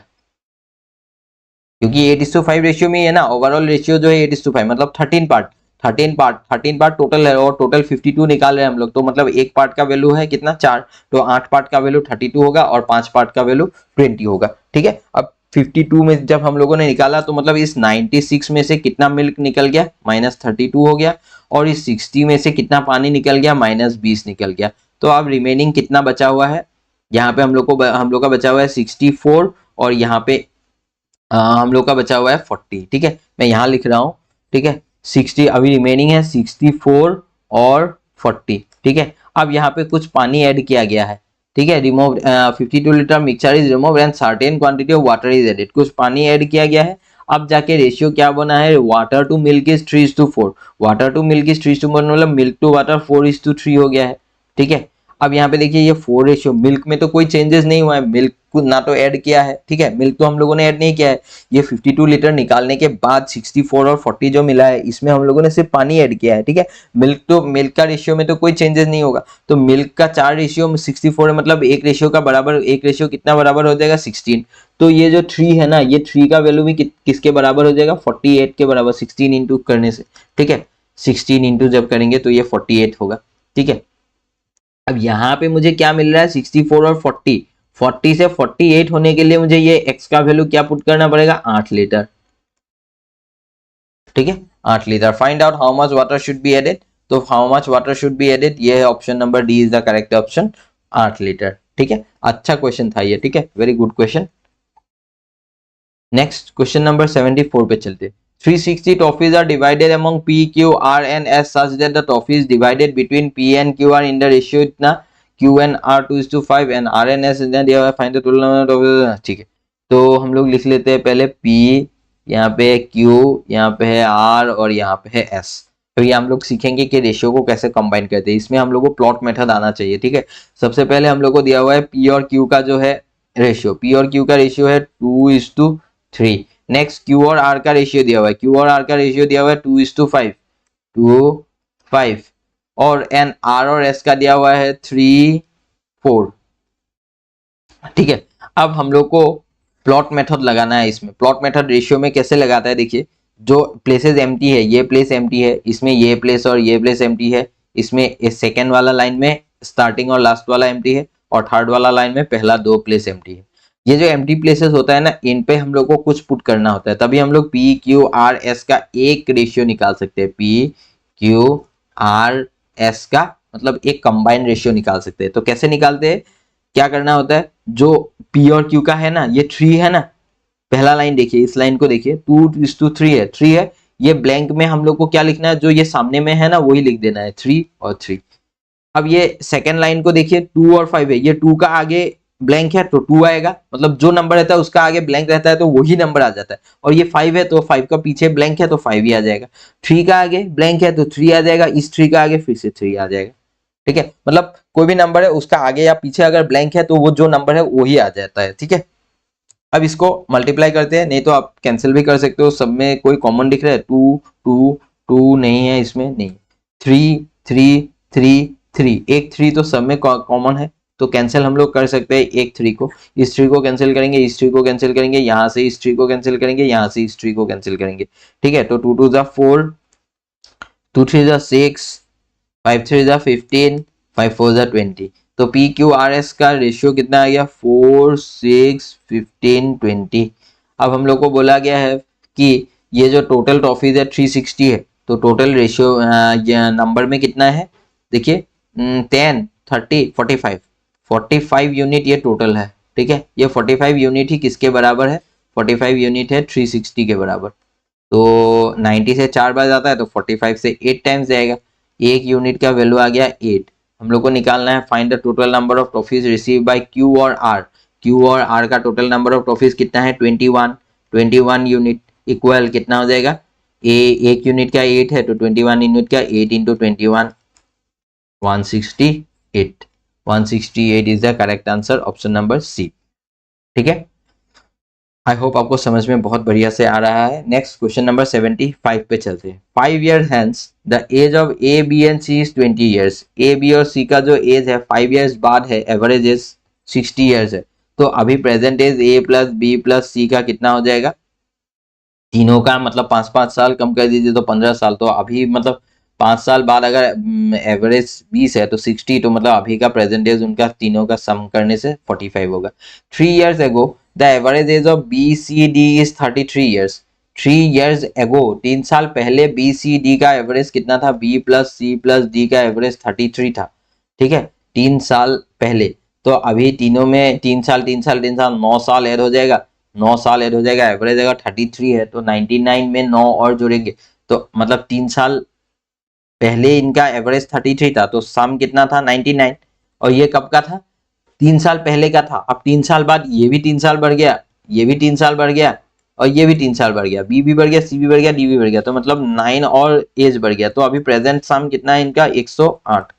क्योंकि 8:5 रेशियो में है ना। ओवरऑल रेशियो जो है 8:5 मतलब 13 पार्ट टोटल है और टोटल 52 निकाल रहे हैं हम लोग, तो मतलब एक पार्ट का वैल्यू है कितना 4, तो 8 पार्ट का वैल्यू 32 होगा और 5 पार्ट का वैल्यू 20 होगा। ठीक है, अब 52 में जब हम लोगों ने निकाला तो मतलब इस 96 में से कितना मिल्क निकल गया -32 हो गया और इस 60 में से कितना पानी निकल गया -20 निकल गया। तो अब रिमेनिंग कितना बचा हुआ है, यहाँ पे हम लोग का बचा हुआ है 64 और यहाँ पे हम लोग का बचा हुआ है 40। ठीक है, मैं यहाँ लिख रहा हूँ। ठीक है, 60 अभी रिमेनिंग है 64 और 40। ठीक है, अब यहाँ पे कुछ पानी ऐड किया गया है। ठीक है, remove 52 litre mixture is remove and certain quantity of water is added, कुछ पानी ऐड किया गया है। अब जाके रेशियो क्या बना है, water to milk is 3:4, water to milk is 3:4 मतलब मिल्क टू वाटर 4:3 हो गया है। ठीक है, अब यहाँ पे देखिए ये 4 रेशियो, मिल्क में तो कोई चेंजेस नहीं हुआ है, मिल्क को ना तो ऐड किया है। ठीक है, मिल्क तो हम लोगों ने ऐड नहीं किया है। ये 52 लीटर निकालने के बाद 64 और 40 जो मिला है इसमें हम लोगों ने सिर्फ पानी ऐड किया है। ठीक है, मिल्क का रेशियो में तो कोई चेंजेस नहीं होगा, तो मिल्क का 4 रेशियो में 64 है मतलब एक रेशियो का बराबर, एक रेशियो कितना बराबर हो जाएगा 16। तो ये जो 3 है ना, ये 3 का वैल्यू भी किसके बराबर हो जाएगा 48 के बराबर, 16 इंटू करने से। ठीक है, 16 इंटू जब करेंगे तो ये 48 होगा। ठीक है, अब यहाँ पे मुझे क्या मिल रहा है 64 और 40, 40 से 48 होने के लिए मुझे ये x का वैल्यू क्या पुट करना पड़ेगा 8 लीटर। ठीक है, 8 litre. Find out how much water should be added, तो how much water should be added, ये है option number D is the correct option 8 litre. ठीक है, अच्छा क्वेश्चन था ये। ठीक है, very good question. Next question number 74 पे चलते। 360 toffees are divided among P, Q, R and S such that the toffees divided between P and Q are in the ratio इतना Q and R 2:5 and R and S then they find the total number of। ठीक है, तो हम लोग लिख लेते हैं पहले P, यहाँ पे Q, यहाँ पे है R और यहाँ पे है S। तो ये हम लोग सीखेंगे कि रेशियो को कैसे कंबाइन करते हैं। इसमें हम लोग को प्लॉट मेथड आना चाहिए। ठीक है, सबसे पहले हम लोग को दिया हुआ है P और Q का जो है रेशियो, P और Q का रेशियो है 2:3। नेक्स्ट क्यू और आर का रेशियो दिया हुआ है, क्यू और आर का रेशियो दिया हुआ है 2:5, 2:5, और एन आर और एस का दिया हुआ है 3:4। ठीक है, अब हम लोग को प्लॉट मेथड लगाना है। इसमें प्लॉट मेथड रेशियो में कैसे लगाता है, देखिए जो प्लेसेस एम्प्टी है, ये प्लेस एम्प्टी है, इसमें ये प्लेस और ये प्लेस एम्प्टी है, इसमें सेकेंड वाला लाइन में स्टार्टिंग और लास्ट वाला एम्प्टी है, और थर्ड वाला लाइन में पहला दो प्लेस एम्प्टी है। ये जो एम्प्टी प्लेसेस होता है ना, इन पे हम लोग को कुछ पुट करना होता है, तभी हम लोग पी क्यू आर एस का एक रेशियो निकाल सकते हैं। पी क्यू आर एस का मतलब एक कंबाइंड रेशियो निकाल सकते हैं। तो कैसे निकालते हैं, क्या करना होता है, जो पी और क्यू का है ना, ये 3 है ना, पहला लाइन देखिए, इस लाइन को देखिए, 2:3 है, 3 है, ये ब्लैंक में हम लोग को क्या लिखना है, जो ये सामने में है ना वही लिख देना है, 3 और 3। अब ये सेकेंड लाइन को देखिए, 2 और 5 है, ये 2 का आगे ब्लैंक है तो 2 आएगा, मतलब जो नंबर रहता है उसका आगे ब्लैंक रहता है तो वही नंबर आ जाता है, और ये 5 है तो 5 का पीछे ब्लैंक है तो 5 ही आ जाएगा, 3 का आगे ब्लैंक है तो 3 आ जाएगा, इस 3 का आगे फिर से 3 आ जाएगा। ठीक है, मतलब कोई भी नंबर है उसका आगे या पीछे अगर ब्लैंक है तो वो जो नंबर है वही आ जाता है। ठीक है, अब इसको मल्टीप्लाई करते हैं, नहीं तो आप कैंसिल भी कर सकते हो, सब में कोई कॉमन दिख रहा है, 2 2 2 नहीं है, इसमें नहीं, 3 3 3 3, एक 3 तो सब में कॉमन है, तो कैंसिल हम लोग कर सकते हैं एक 3 को, इस 3 को कैंसिल करेंगे, इस 3 को कैंसिल करेंगे, यहाँ से इस 3 को कैंसिल करेंगे, यहाँ से इस 3 को कैंसिल करेंगे। ठीक है, तो 2 2 जा 4, 2 3 जा 6, 5 3 जा 15, 5 4 जा 20। तो पी क्यू आर एस का रेशियो कितना आ गया, 4 6 15 20। अब हम लोग को बोला गया है कि ये जो टोटल ट्रॉफीज है 360 है, तो टोटल रेशियो नंबर में कितना है, देखिए 10 30 45, 45 यूनिट ये टोटल है। ठीक है, ये 45 यूनिट ही किसके बराबर है, 45 यूनिट है 360 के बराबर। तो 90 से 4 बार जाता है तो 45 से 8 टाइम्स जाएगा, एक यूनिट का वैल्यू आ गया 8। हम लोग को निकालना है find the total number of trophies receive by Q और आर। क्यू और आर का टोटल नंबर ऑफ ट्रॉफीज कितना है, 21, 21 यूनिट इक्वल कितना हो जाएगा, ए एक यूनिट का 8 है तो 21 यूनिट का 8 into 21, 168, 168 is the correct answer, option number C. ठीक है, आई होप आपको समझ में बहुत बढ़िया से आ रहा है। नेक्स्ट क्वेश्चन नंबर 75 पे चलते हैं। 5 year hence the age of A B and C is 20 years. A B और सी का जो एज है 5 ईयर्स बाद है, एवरेज एज 60 ईयर्स है, तो अभी present age A plus B plus C का कितना हो जाएगा, तीनों का मतलब 5-5 साल कम कर दीजिए तो 15 साल, तो अभी मतलब 5 साल बाद अगर एवरेज 20 है तो 60, तो मतलब अभी का प्रेजेंट एज उनका तीनों का सम करने से 45 होगा। 3 years ago the average age of B C D is 33 years. 3 years ago 3 साल पहले बी सी डी का एवरेज कितना था, B plus C plus D का एवरेज 33 था। ठीक है, 3 साल पहले, तो अभी तीनों में 3 साल 3 साल 3 साल 9 साल ऐड हो जाएगा, 9 साल ऐड हो जाएगा, एवरेज अगर 33 है तो 99 में 9 और जोड़ेंगे, तो मतलब 3 साल पहले इनका एवरेज 33 था, तो सम कितना था 99, और ये कब का था, 3 साल पहले का था। अब 3 साल बाद ये भी 3 साल बढ़ गया, ये भी 3 साल बढ़ गया, और ये भी 3 साल बढ़ गया, बी भी बढ़ गया, सी भी बढ़ गया, डी भी बढ़ गया, तो मतलब 9 और एज बढ़ गया, तो अभी प्रेजेंट सम कितना है इनका 108।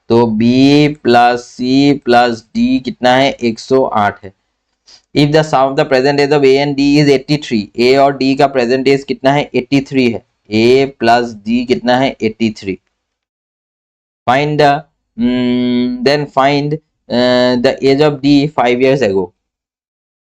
तो B plus C plus D कितना है 108 है। If the sum of the present age of A and D is 83, A और डी का प्रेजेंट एज कितना है 83 है, ए प्लस डी कितना है 83। Find then find the age of D 5 years ago।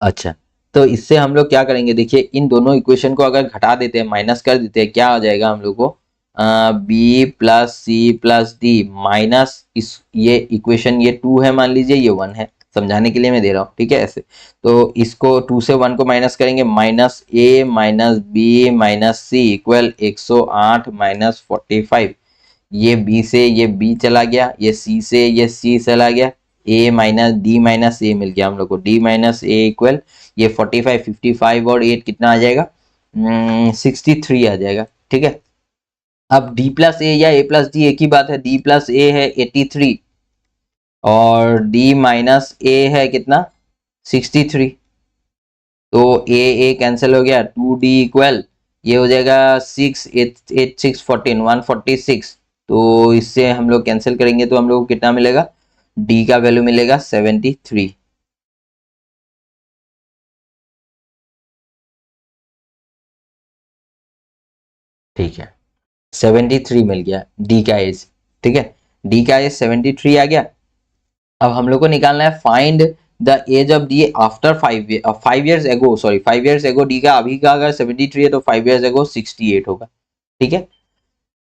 अच्छा, तो इससे हम लोग क्या करेंगे, देखिए इन दोनों इक्वेशन को अगर घटा देते हैं, माइनस कर देते हैं, क्या आ जाएगा हम लोग को, B plus C plus D minus इस, ये इक्वेशन ये 2 है मान लीजिए, ये 1 है, समझाने के लिए मैं दे रहा हूँ। ठीक है, ऐसे तो इसको 2 से 1 को माइनस करेंगे, माइनस ए माइनस बी माइनस सी इक्वल 108 माइनस 45। ये बी से ये बी चला गया, ये सी से ये सी चला गया, ए माइनस डी माइनस ए मिल गया हम लोग को, डी माइनस ए इक्वल ये 45, 55 और 8 कितना आ जाएगा, 63 आ जाएगा। ठीक है, अब डी प्लस ए या ए प्लस डी एक ही बात है, डी प्लस ए है 83 और डी माइनस ए है कितना 63, तो ए कैंसिल हो गया, 2d इक्वल ये हो जाएगा 6 8 8 6 14 146। तो इससे हम लोग कैंसिल करेंगे तो हम लोग को कितना मिलेगा, d का वैल्यू मिलेगा 73। 73 मिल गया डी का एज। ठीक है, डी का एज 73 आ गया। अब हम लोग को निकालना है find the age of D after 5 years ago, sorry 5 years ago. D का अभी का अगर 73 है तो 5 ईयर्स एगो 68 होगा। ठीक है,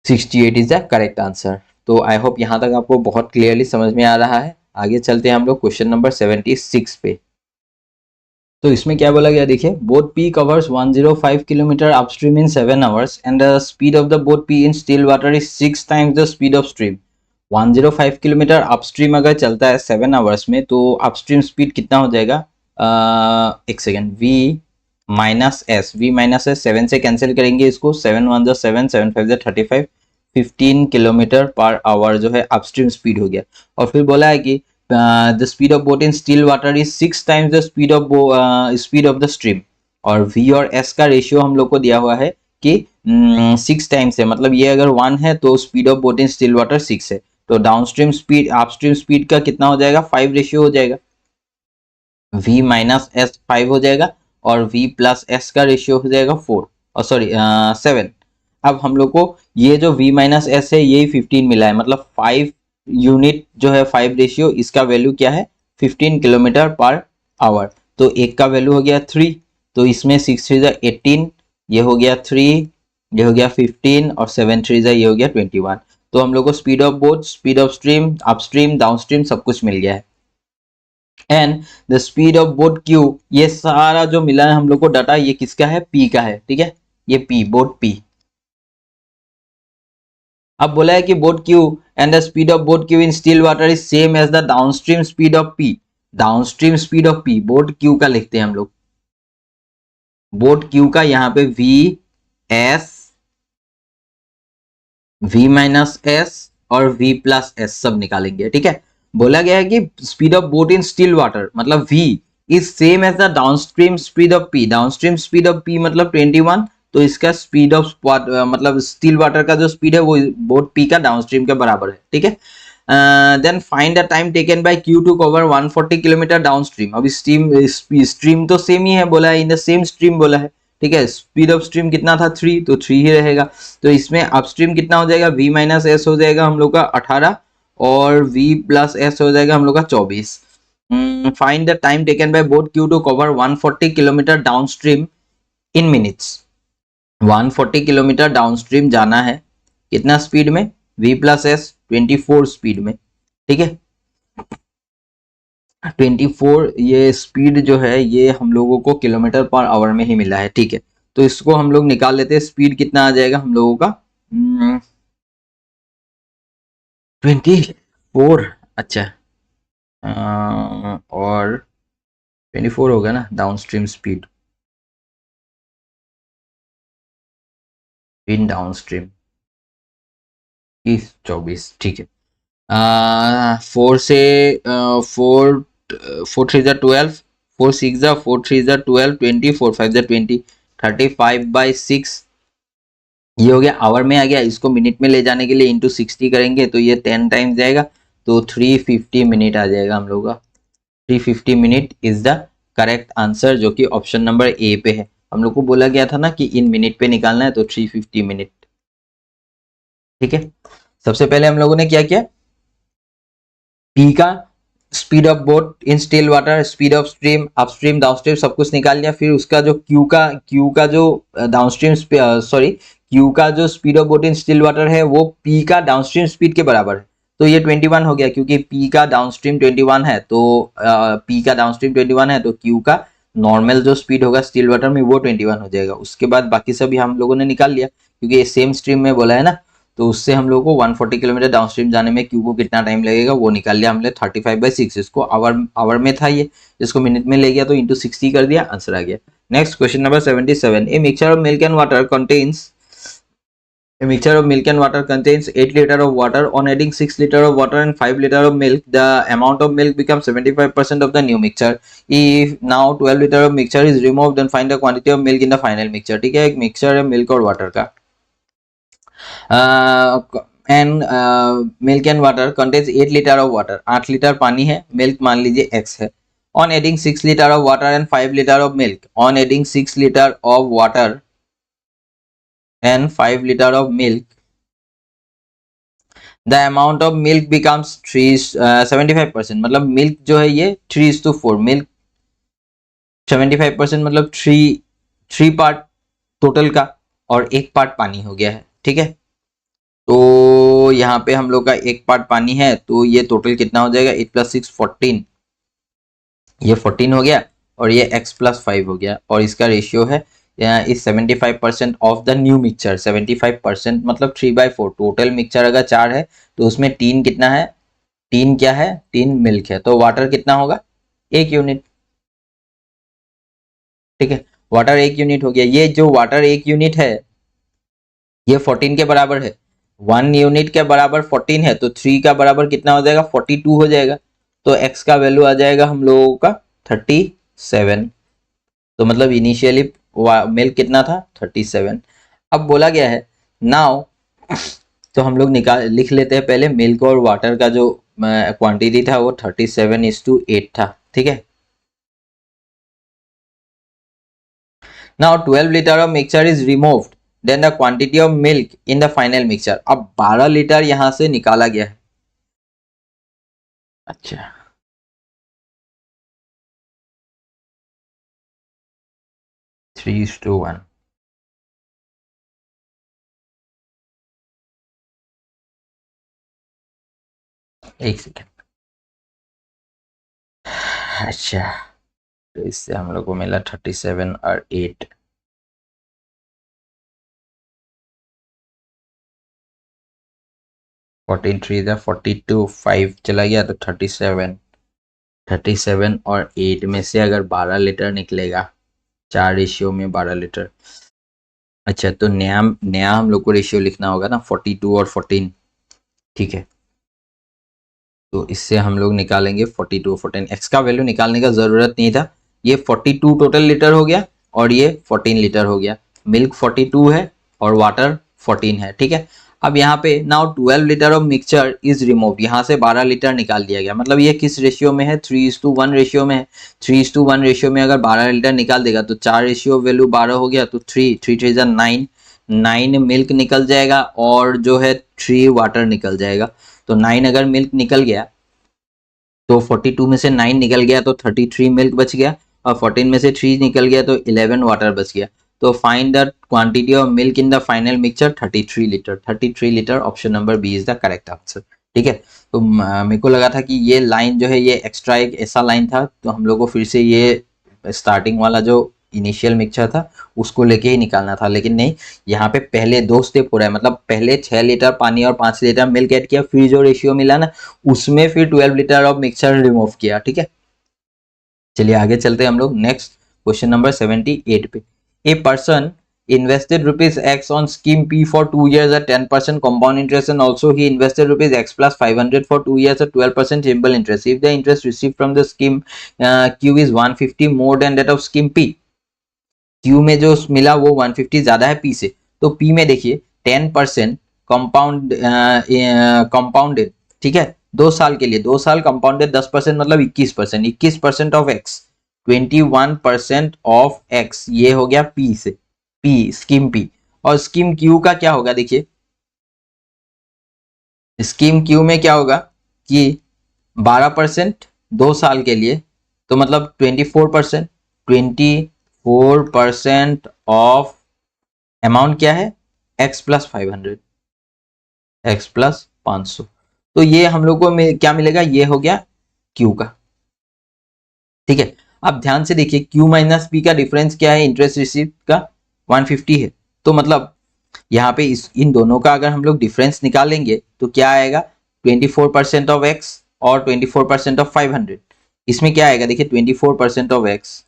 68 इज द करेक्ट आंसर। तो आई होप यहां तक आपको बहुत क्लियरली समझ में आ रहा है। आगे चलते हैं हम लोग क्वेश्चन नंबर 76 पे। तो इसमें क्या बोला गया देखिए, boat P covers 105 kilometre upstream in 7 hours and the speed of the boat P in still water is 6 times the speed of stream. 105 kilometre upstream अगर चलता है 7 आवर्स में तो अपस्ट्रीम स्पीड कितना हो जाएगा, एक second, v minus S, V minus S 7 से कैंसिल करेंगे इसको, 7 1 7 7 5 35, 15 किलोमीटर पर आवर जो है अपस्ट्रीम स्पीड हो गया। और फिर बोला है कि the speed of boat in still water is 6 times the speed of the stream. और v और s का रेशियो हम लोग को दिया हुआ है कि 6 टाइम्स है, मतलब ये अगर 1 है तो speed of boat in still water 6 है, तो डाउनस्ट्रीम स्पीड अपस्ट्रीम स्पीड का कितना हो जाएगा, 5 रेशियो हो जाएगा। v माइनस एस 5 हो जाएगा और v प्लस एस का रेशियो हो जाएगा 4, और सॉरी 7। अब हम लोग को ये जो v माइनस एस है यही 15 मिला है, मतलब 5 यूनिट जो है 5 रेशियो, इसका वैल्यू क्या है 15 किलोमीटर पर आवर। तो एक का वैल्यू हो गया 3, तो इसमें 6 3 18, ये हो गया 3, ये हो गया 15 और 7 3 ये हो गया 21। तो हम लोग को speed of boat, speed of stream, upstream, downstream सब कुछ मिल गया है। And the speed of boat Q, ये सारा जो मिला है हम लोग को डाटा, ये किसका है, पी का है। ठीक है, ये पी, बोट पी। अब बोला है कि boat Q and the speed of boat Q in still water is same as the downstream speed of P. Downstream speed of P, boat Q का लिखते हैं हम लोग, बोट क्यू का यहाँ पे V S, v minus S और v प्लस एस सब निकालेंगे। ठीक है, बोला गया है कि speed of boat in still water मतलब v is same as the downstream speed of p। Downstream speed of p मतलब 21, तो इसका स्पीड ऑफ मतलब स्टिल वाटर का जो स्पीड है वो बोट p का डाउनस्ट्रीम के बराबर है। ठीक है, then find the time taken by q to cover 140 kilometre downstream. अब स्ट्रीम तो सेम ही है, बोला है इन द सेम स्ट्रीम बोला है। ठीक है, स्पीड ऑफ स्ट्रीम कितना था 3, तो 3 ही रहेगा। तो इसमें अपस्ट्रीम कितना हो जाएगा, v माइनस एस हो जाएगा हम लोग का 18 और v प्लस एस हो जाएगा हम लोग का 24। Find the time taken by boat Q to cover 140 kilometre downstream in minutes. 140 kilometre downstream जाना है कितना स्पीड में, v प्लस एस 24 स्पीड में। ठीक है, 24 ये स्पीड जो है ये हम लोगों को किलोमीटर पर आवर में ही मिला है। ठीक है, तो इसको हम लोग निकाल लेते हैं, स्पीड कितना आ जाएगा हम लोगों का 24, अच्छा और 24 होगा ना डाउनस्ट्रीम स्पीड इन डाउनस्ट्रीम की 24। ठीक है, 4 से 4 4 3 12, 4 6 4 3 12, 20 4 5 20, 35/6 ये हो गया, आवर में आ गया। इसको मिनट में ले जाने के लिए इंटू 60 करेंगे तो ये 10 टाइम्स जाएगा, तो 350 मिनट आ जाएगा हम लोग का। 350 minute is the correct answer, जो कि ऑप्शन नंबर ए पे है। हम लोग को बोला गया था ना कि इन मिनट पे निकालना है, तो 350 मिनट। ठीक है, सबसे पहले हम लोगों ने क्या किया, पी का speed of boat in still water, speed of stream, upstream downstream सब कुछ निकाल लिया। फिर उसका जो क्यू का जो डाउनस्ट्रीम, सॉरी क्यू का जो speed of boat in still water है वो पी का डाउनस्ट्रीम स्पीड के बराबर है, तो ये 21 हो गया, क्योंकि पी का डाउनस्ट्रीम 21 है, तो पी का डाउनस्ट्रीम 21 है, तो क्यू का नॉर्मल जो स्पीड होगा स्टिल वाटर में वो 21 हो जाएगा। उसके बाद बाकी सभी हम लोगों ने निकाल लिया, क्योंकि ये सेम स्ट्रीम में बोला है ना, तो उससे हम लोग को 140 किलोमीटर डाउनस्ट्रीम जाने में क्यू को कितना टाइम लगेगा वो निकाल लिया हमने 35/6। इसको आवर में था ये, इसको मिनट में ले गया तो इंटू 60 कर दिया, आंसर आ गया। Next question number 77, a mixture of milk and water contains A mixture of milk and water contains 8 liters of water. On adding 6 liters of water and 5 liters of milk, the amount of milk becomes 75% of the new mixture. If now 12 liters of mixture is removed, then find the quantity of milk in the final mixture. ठीक है, एक मिक्सचर है मिल्क और वाटर का, and milk and water contains 8 litre of water, 8 litre पानी है, मिल्क मान लीजिए x है। On adding 6 litre of water and 5 litre of milk, on adding 6 litre of water and 5 liter of milk, the amount of milk becomes 75%, मतलब मिल्क जो है ये 3:4, मिल्क 75% मतलब थ्री पार्ट टोटल का, और एक पार्ट पानी हो गया है। ठीक है, तो यहाँ पे हम लोग का एक पार्ट पानी है, तो ये टोटल कितना हो जाएगा, 8 + 6 14, ये 14 हो गया, और ये x+5 हो गया, और इसका रेशियो है इस 75% ऑफ द न्यू मिक्सचर। 75% मतलब 3/4, टोटल मिक्सचर अगर 4 है तो उसमें 3 कितना है, 3 क्या है, 3 मिल्क है, तो वाटर कितना होगा, 1 यूनिट। ठीक है, वाटर 1 यूनिट हो गया। ये जो वाटर 1 यूनिट है ये 14 के बराबर है, 1 यूनिट के बराबर 14 है, तो 3 का बराबर कितना हो जाएगा, 42 हो जाएगा। तो x का वैल्यू आ जाएगा हम लोगों का 37। तो मतलब इनिशियली मिल्क कितना था, 37। अब बोला गया है नाउ, तो हम लोग निकाल लिख लेते हैं पहले, मिल्क और वाटर का जो क्वांटिटी था वो 37:8 था। ठीक है, now 12 litre of mixture is removed, then the quantity of milk in the final mixture. अब 12 लीटर यहां से निकाला गया है। अच्छा, 3:1। एक सेकेंड। अच्छा, तो इससे हम लोग को मिला 37 और 8। 14 3 42, 5 चला गया तो 37। 37 और 8 में से अगर 12 लीटर निकलेगा, 4 रेशियो में 12 लीटर। अच्छा, तो नया नया हम लोग को रेशियो लिखना होगा ना, 42 और 14। ठीक है, तो इससे हम लोग निकालेंगे 42 14। एक्स का वैल्यू निकालने का जरूरत नहीं था, ये 42 टोटल लीटर हो गया और ये 14 लीटर हो गया। मिल्क 42 है और वाटर 14 है। ठीक है, अब यहाँ पे now 12 litre of mixture is removed, यहाँ से 12 लीटर निकाल दिया गया। मतलब ये किस रेशियो में है, 3:1 रेशियो में है। 3:1 रेशियो में अगर 12 लीटर निकाल देगा तो 4 रेशियो वैल्यू 12 हो गया, तो 3 9 मिल्क निकल जाएगा, और जो है 3 वाटर निकल जाएगा। तो 9 अगर मिल्क निकल गया तो 42 में से 9 निकल गया तो 33 मिल्क बच गया, और 14 में से 3 निकल गया तो 11 वाटर बच गया। तो find the quantity of milk in the final mixture, 33 litre. 33 litre, option number B is the correct answer. ठीक है, तो मेरे को लगा था कि ये लाइन जो है ये एक्स्ट्रा एक ऐसा लाइन था, तो हम लोग को फिर से ये स्टार्टिंग वाला जो इनिशियल मिक्सचर था उसको लेके ही निकालना था, लेकिन नहीं, यहाँ पे पहले 2 स्टेप हो रहा है। मतलब पहले 6 लीटर पानी और 5 लीटर मिल्क ऐड किया, फिर जो रेशियो मिला ना उसमें फिर 12 लीटर ऑफ मिक्सचर रिमूव किया। ठीक है, चलिए आगे चलते हैं हम लोग नेक्स्ट क्वेश्चन नंबर 78 पे। A person invested rupees x on scheme p for 2 years at 10% compound interest, and also he invested rupees x plus 500 for 2 years at 12% simple interest. If the interest received from the scheme q is 150 more than that of scheme p, q में जो मिला वो 150 ज्यादा है p से, तो p में देखिए 10% कंपाउंड कंपाउंडेड। ठीक है, 2 साल के लिए, 2 साल कंपाउंडेड 10% मतलब 21%, 21% ऑफ एक्स, 21% ऑफ एक्स, ये हो गया पी से, पी स्कीम पी। और स्कीम क्यू का क्या होगा, देखिए स्कीम क्यू में क्या होगा कि 12% 2 साल के लिए, तो मतलब 24%, 24% ऑफ अमाउंट क्या है, x+500, x+500। तो ये हम लोग को क्या मिलेगा, ये हो गया क्यू का। ठीक है, अब ध्यान से देखिए Q माइनस पी का डिफरेंस क्या है, इंटरेस्ट रिसीव का 150 है। तो मतलब यहाँ पे इन दोनों का अगर हम लोग डिफरेंस निकालेंगे तो क्या आएगा, 24% ऑफ एक्स और 24% ऑफ 500। इसमें क्या आएगा, देखिए 24% ऑफ एक्स,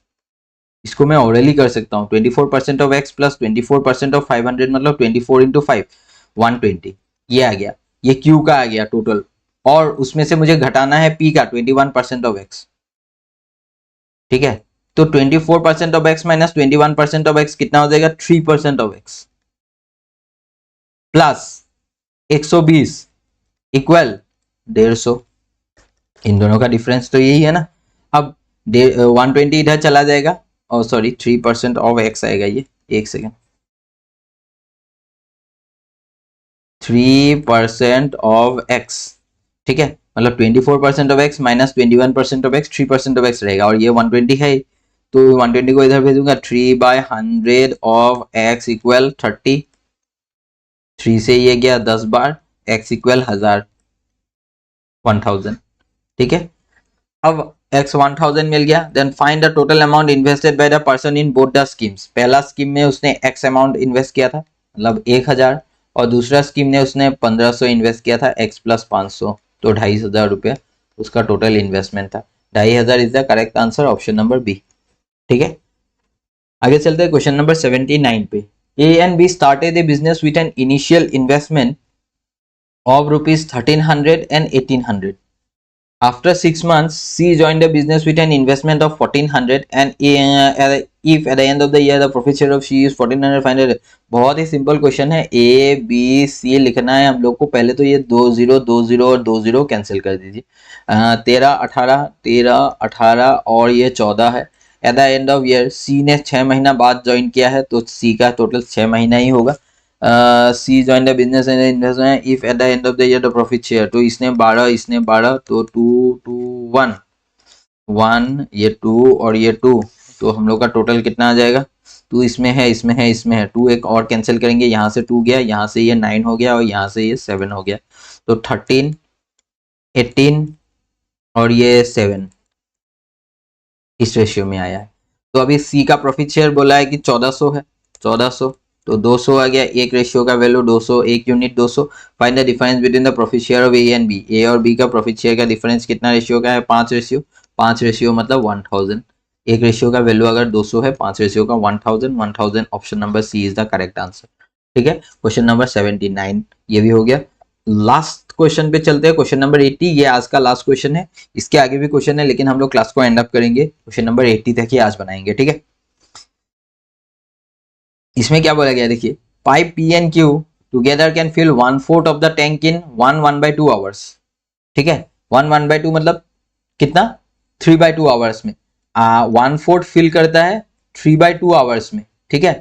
इसको मैं ऑर्डरली कर सकता हूँ, 24% ऑफ एक्स प्लस 24% ऑफ 500, मतलब 24 इंटू 5 120, ये आ गया, ये क्यू का आ गया टोटल। और उसमें से मुझे घटाना है पी का 21% ऑफ एक्स। ठीक है, तो 24% of x minus 21% of x कितना हो जाएगा, 3% ऑफ एक्स प्लस 120 इक्वल 150। इन दोनों का डिफरेंस तो यही है ना। अब 120 इधर चला जाएगा, और सॉरी 3% ऑफ एक्स आएगा ये, एक सेकेंड, 3% ऑफ एक्स, ठीक है, मतलब 24% of x minus 21% of x, 3% of x रहेगा, और ये 120 है, तो 120 को इधर भेजूंगा, 3/100 ऑफ एक्स इक्वल 30, 3 से ये गया 10 बार, एक्स इक्वल 1000, 1000, ठीक है। अब x 1000 मिल गया, then find the total amount invested by the person in both the schemes. पहला स्कीम में उसने x अमाउंट इन्वेस्ट किया था, मतलब 1000, और दूसरा स्कीम ने उसने 1500 इन्वेस्ट किया था, x प्लस 500, तो 2500 रुपया उसका टोटल इन्वेस्टमेंट था। 2500 is the correct answer, option number B, ठीक है। आगे चलते हैं क्वेश्चन नंबर 79 पे। A and B started a business with an initial investment of rupees 1300 and 1800. After 6 months, C joined the business with an investment of 1400 and if at the end of the year the profit share of C is 1400, 500. बहुत ही सिंपल क्वेश्चन है, A B C लिखना है हम लोग को। पहले तो ये 20 20 और 20 कैंसिल कर दीजिए। 13 18 और ये 14 है। At the end of year C ने 6 महीना बाद ज्वाइन किया है, तो C का टोटल 6 महीना ही होगा। C joined the business and investment if at the end of the year the profit share, तो इसने 12 इसने 12, तो 2 2 1 1, ये 2 और ये 2, तो हम लोग का टोटल कितना आ जाएगा? 2 इसमें है, इसमें है, इसमें है, 2 एक और कैंसिल करेंगे, यहाँ से 2 गया, यहाँ से ये 9 हो गया, और यहाँ से ये 7 हो गया, तो 13 18 और ये 7 इस रेशियो में आया है। तो अभी C का प्रॉफिट शेयर बोला है कि 1400 है, 1400, तो 200 आ गया, एक रेशियो का वैल्यू 200, एक unit 200। Find the difference between the profit share of A and B. A और बी का प्रॉफिट शेयर का डिफरेंस कितना रेशियो का है? 5 रेशियो, 5 रेशियो मतलब 1000। एक रेशियो का वैल्यू अगर 200 है, 5 रेशियो का 1000, 1000, option number C is the correct answer, ठीक है। क्वेश्चन नंबर 79 ये भी हो गया। लास्ट क्वेश्चन पे चलते हैं, क्वेश्चन नंबर 80, ये आज का लास्ट क्वेश्चन है। इसके आगे भी क्वेश्चन है, लेकिन हम लोग क्लास को एंड अप करेंगे, क्वेश्चन नंबर 80 तक ही आज बनाएंगे, ठीक है। इसमें क्या बोला गया, देखिए, pipe P and Q together can fill 1/4 of the tank in 1/2 hours, ठीक है। 1/2 मतलब कितना? 3/2 आवर्स में 1/4 फिल करता है 3/2 आवर्स में, ठीक है।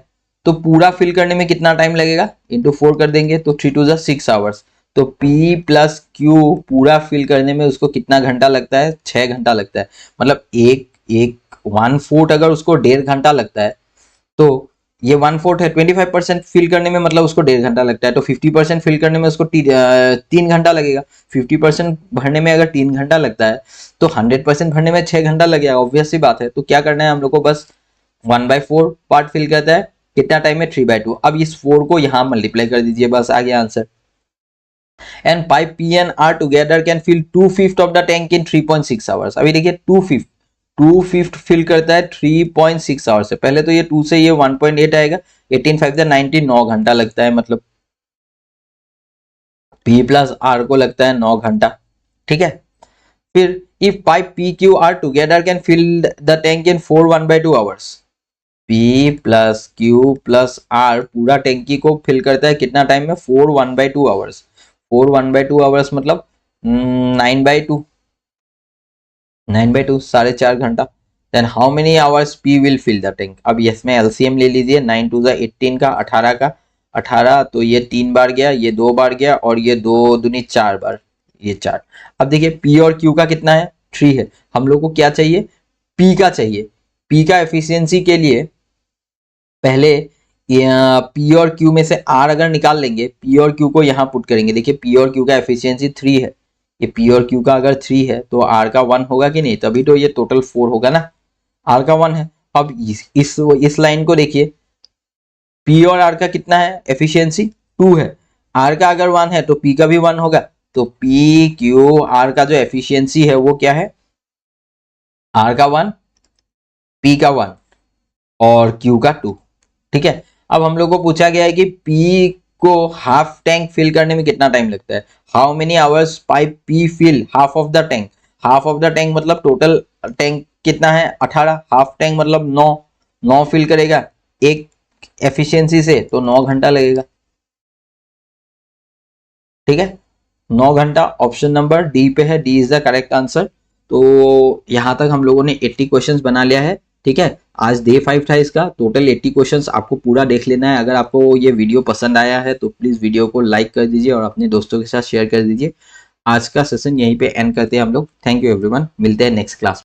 तो पूरा फिल करने में कितना टाइम लगेगा? इंटू 4 कर देंगे, तो 3 2 6 आवर्स। तो P प्लस Q पूरा फिल करने में उसको कितना घंटा लगता है? 6 घंटा लगता है। मतलब एक 1/4 अगर उसको 1.5 घंटा लगता है, तो ये 1/4 है, 25% फिल करने में मतलब उसको 1.5 घंटा लगता है, तो 50% फिल करने में उसको 3 घंटा लगेगा। 50% भरने में अगर 3 घंटा लगता है, तो 100% भरने में 6 घंटा लगेगा, ऑब्वियस सी बात है। तो क्या करना है हम लोग को? बस 1/4 पार्ट फिल करता है, कितना टाइम में? 3/2। अब इस 4 को यहाँ मल्टीप्लाई कर दीजिए, बस आ गया answer. And pipe P and R together can fill 2/5 of the tank in 3.6 hours. अभी देखिए 2/5 फिल करता है 3.6 आवर्स से। पहले तो ये 2 से ये 1.8 आएगा, 18 5 90, 9 घंटा लगता है, मतलब P प्लस R को लगता है 9 घंटा, ठीक है। फिर if pipe P Q R together can fill the tank in 4 1/2 hours. P plus Q plus R पूरा टैंकी को फिल करता है कितना टाइम में? 4 1/2 आवर्स। 4 1/2 आवर्स मतलब 9/2, 9/2 4.5 घंटा। Then how many hours P will fill the tank. अब इसमें एलसीएम ले लीजिए, 9 2 18 का, 18 का, 18, तो ये 3 बार गया, ये 2 बार गया, और ये 2 दूनी 4 बार, ये 4। अब देखिए P और Q का कितना है? 3 है। हम लोग को क्या चाहिए? P का चाहिए। P का एफिशिएंसी के लिए पहले P और Q में से R अगर निकाल लेंगे, P और Q को यहाँ पुट करेंगे। देखिए P और Q का एफिशिएंसी 3 है, ये P और Q का अगर 3 है, तो R का 1 होगा कि नहीं? तभी तो ये टोटल 4 होगा ना, R का 1 है। अब इस लाइन को देखिए, P और R का कितना है एफिशिएंसी? 2 है। R का अगर 1 है, तो P का भी 1 होगा। तो P Q R का जो एफिशिएंसी है वो क्या है? R का 1, P का 1 और Q का 2, ठीक है। अब हम लोग को पूछा गया है कि P को हाफ टैंक फिल करने में कितना टाइम लगता है? How many hours pipe P fill half of the tank. Half of the tank मतलब टोटल टैंक कितना है? 18। हाफ टैंक मतलब 9 फिल करेगा एक एफिशिएंसी से, तो 9 घंटा लगेगा, ठीक है। 9 घंटा, ऑप्शन नंबर डी पे है, D is the correct answer. तो यहां तक हम लोगों ने 80 क्वेश्चंस बना लिया है। ठीक है, आज डे 5 था इसका, टोटल 80 क्वेश्चंस आपको पूरा देख लेना है। अगर आपको ये वीडियो पसंद आया है तो प्लीज वीडियो को लाइक कर दीजिए और अपने दोस्तों के साथ शेयर कर दीजिए। आज का सेशन यहीं पे एंड करते हैं हम लोग। थैंक यू एवरीवन, मिलते हैं नेक्स्ट क्लास।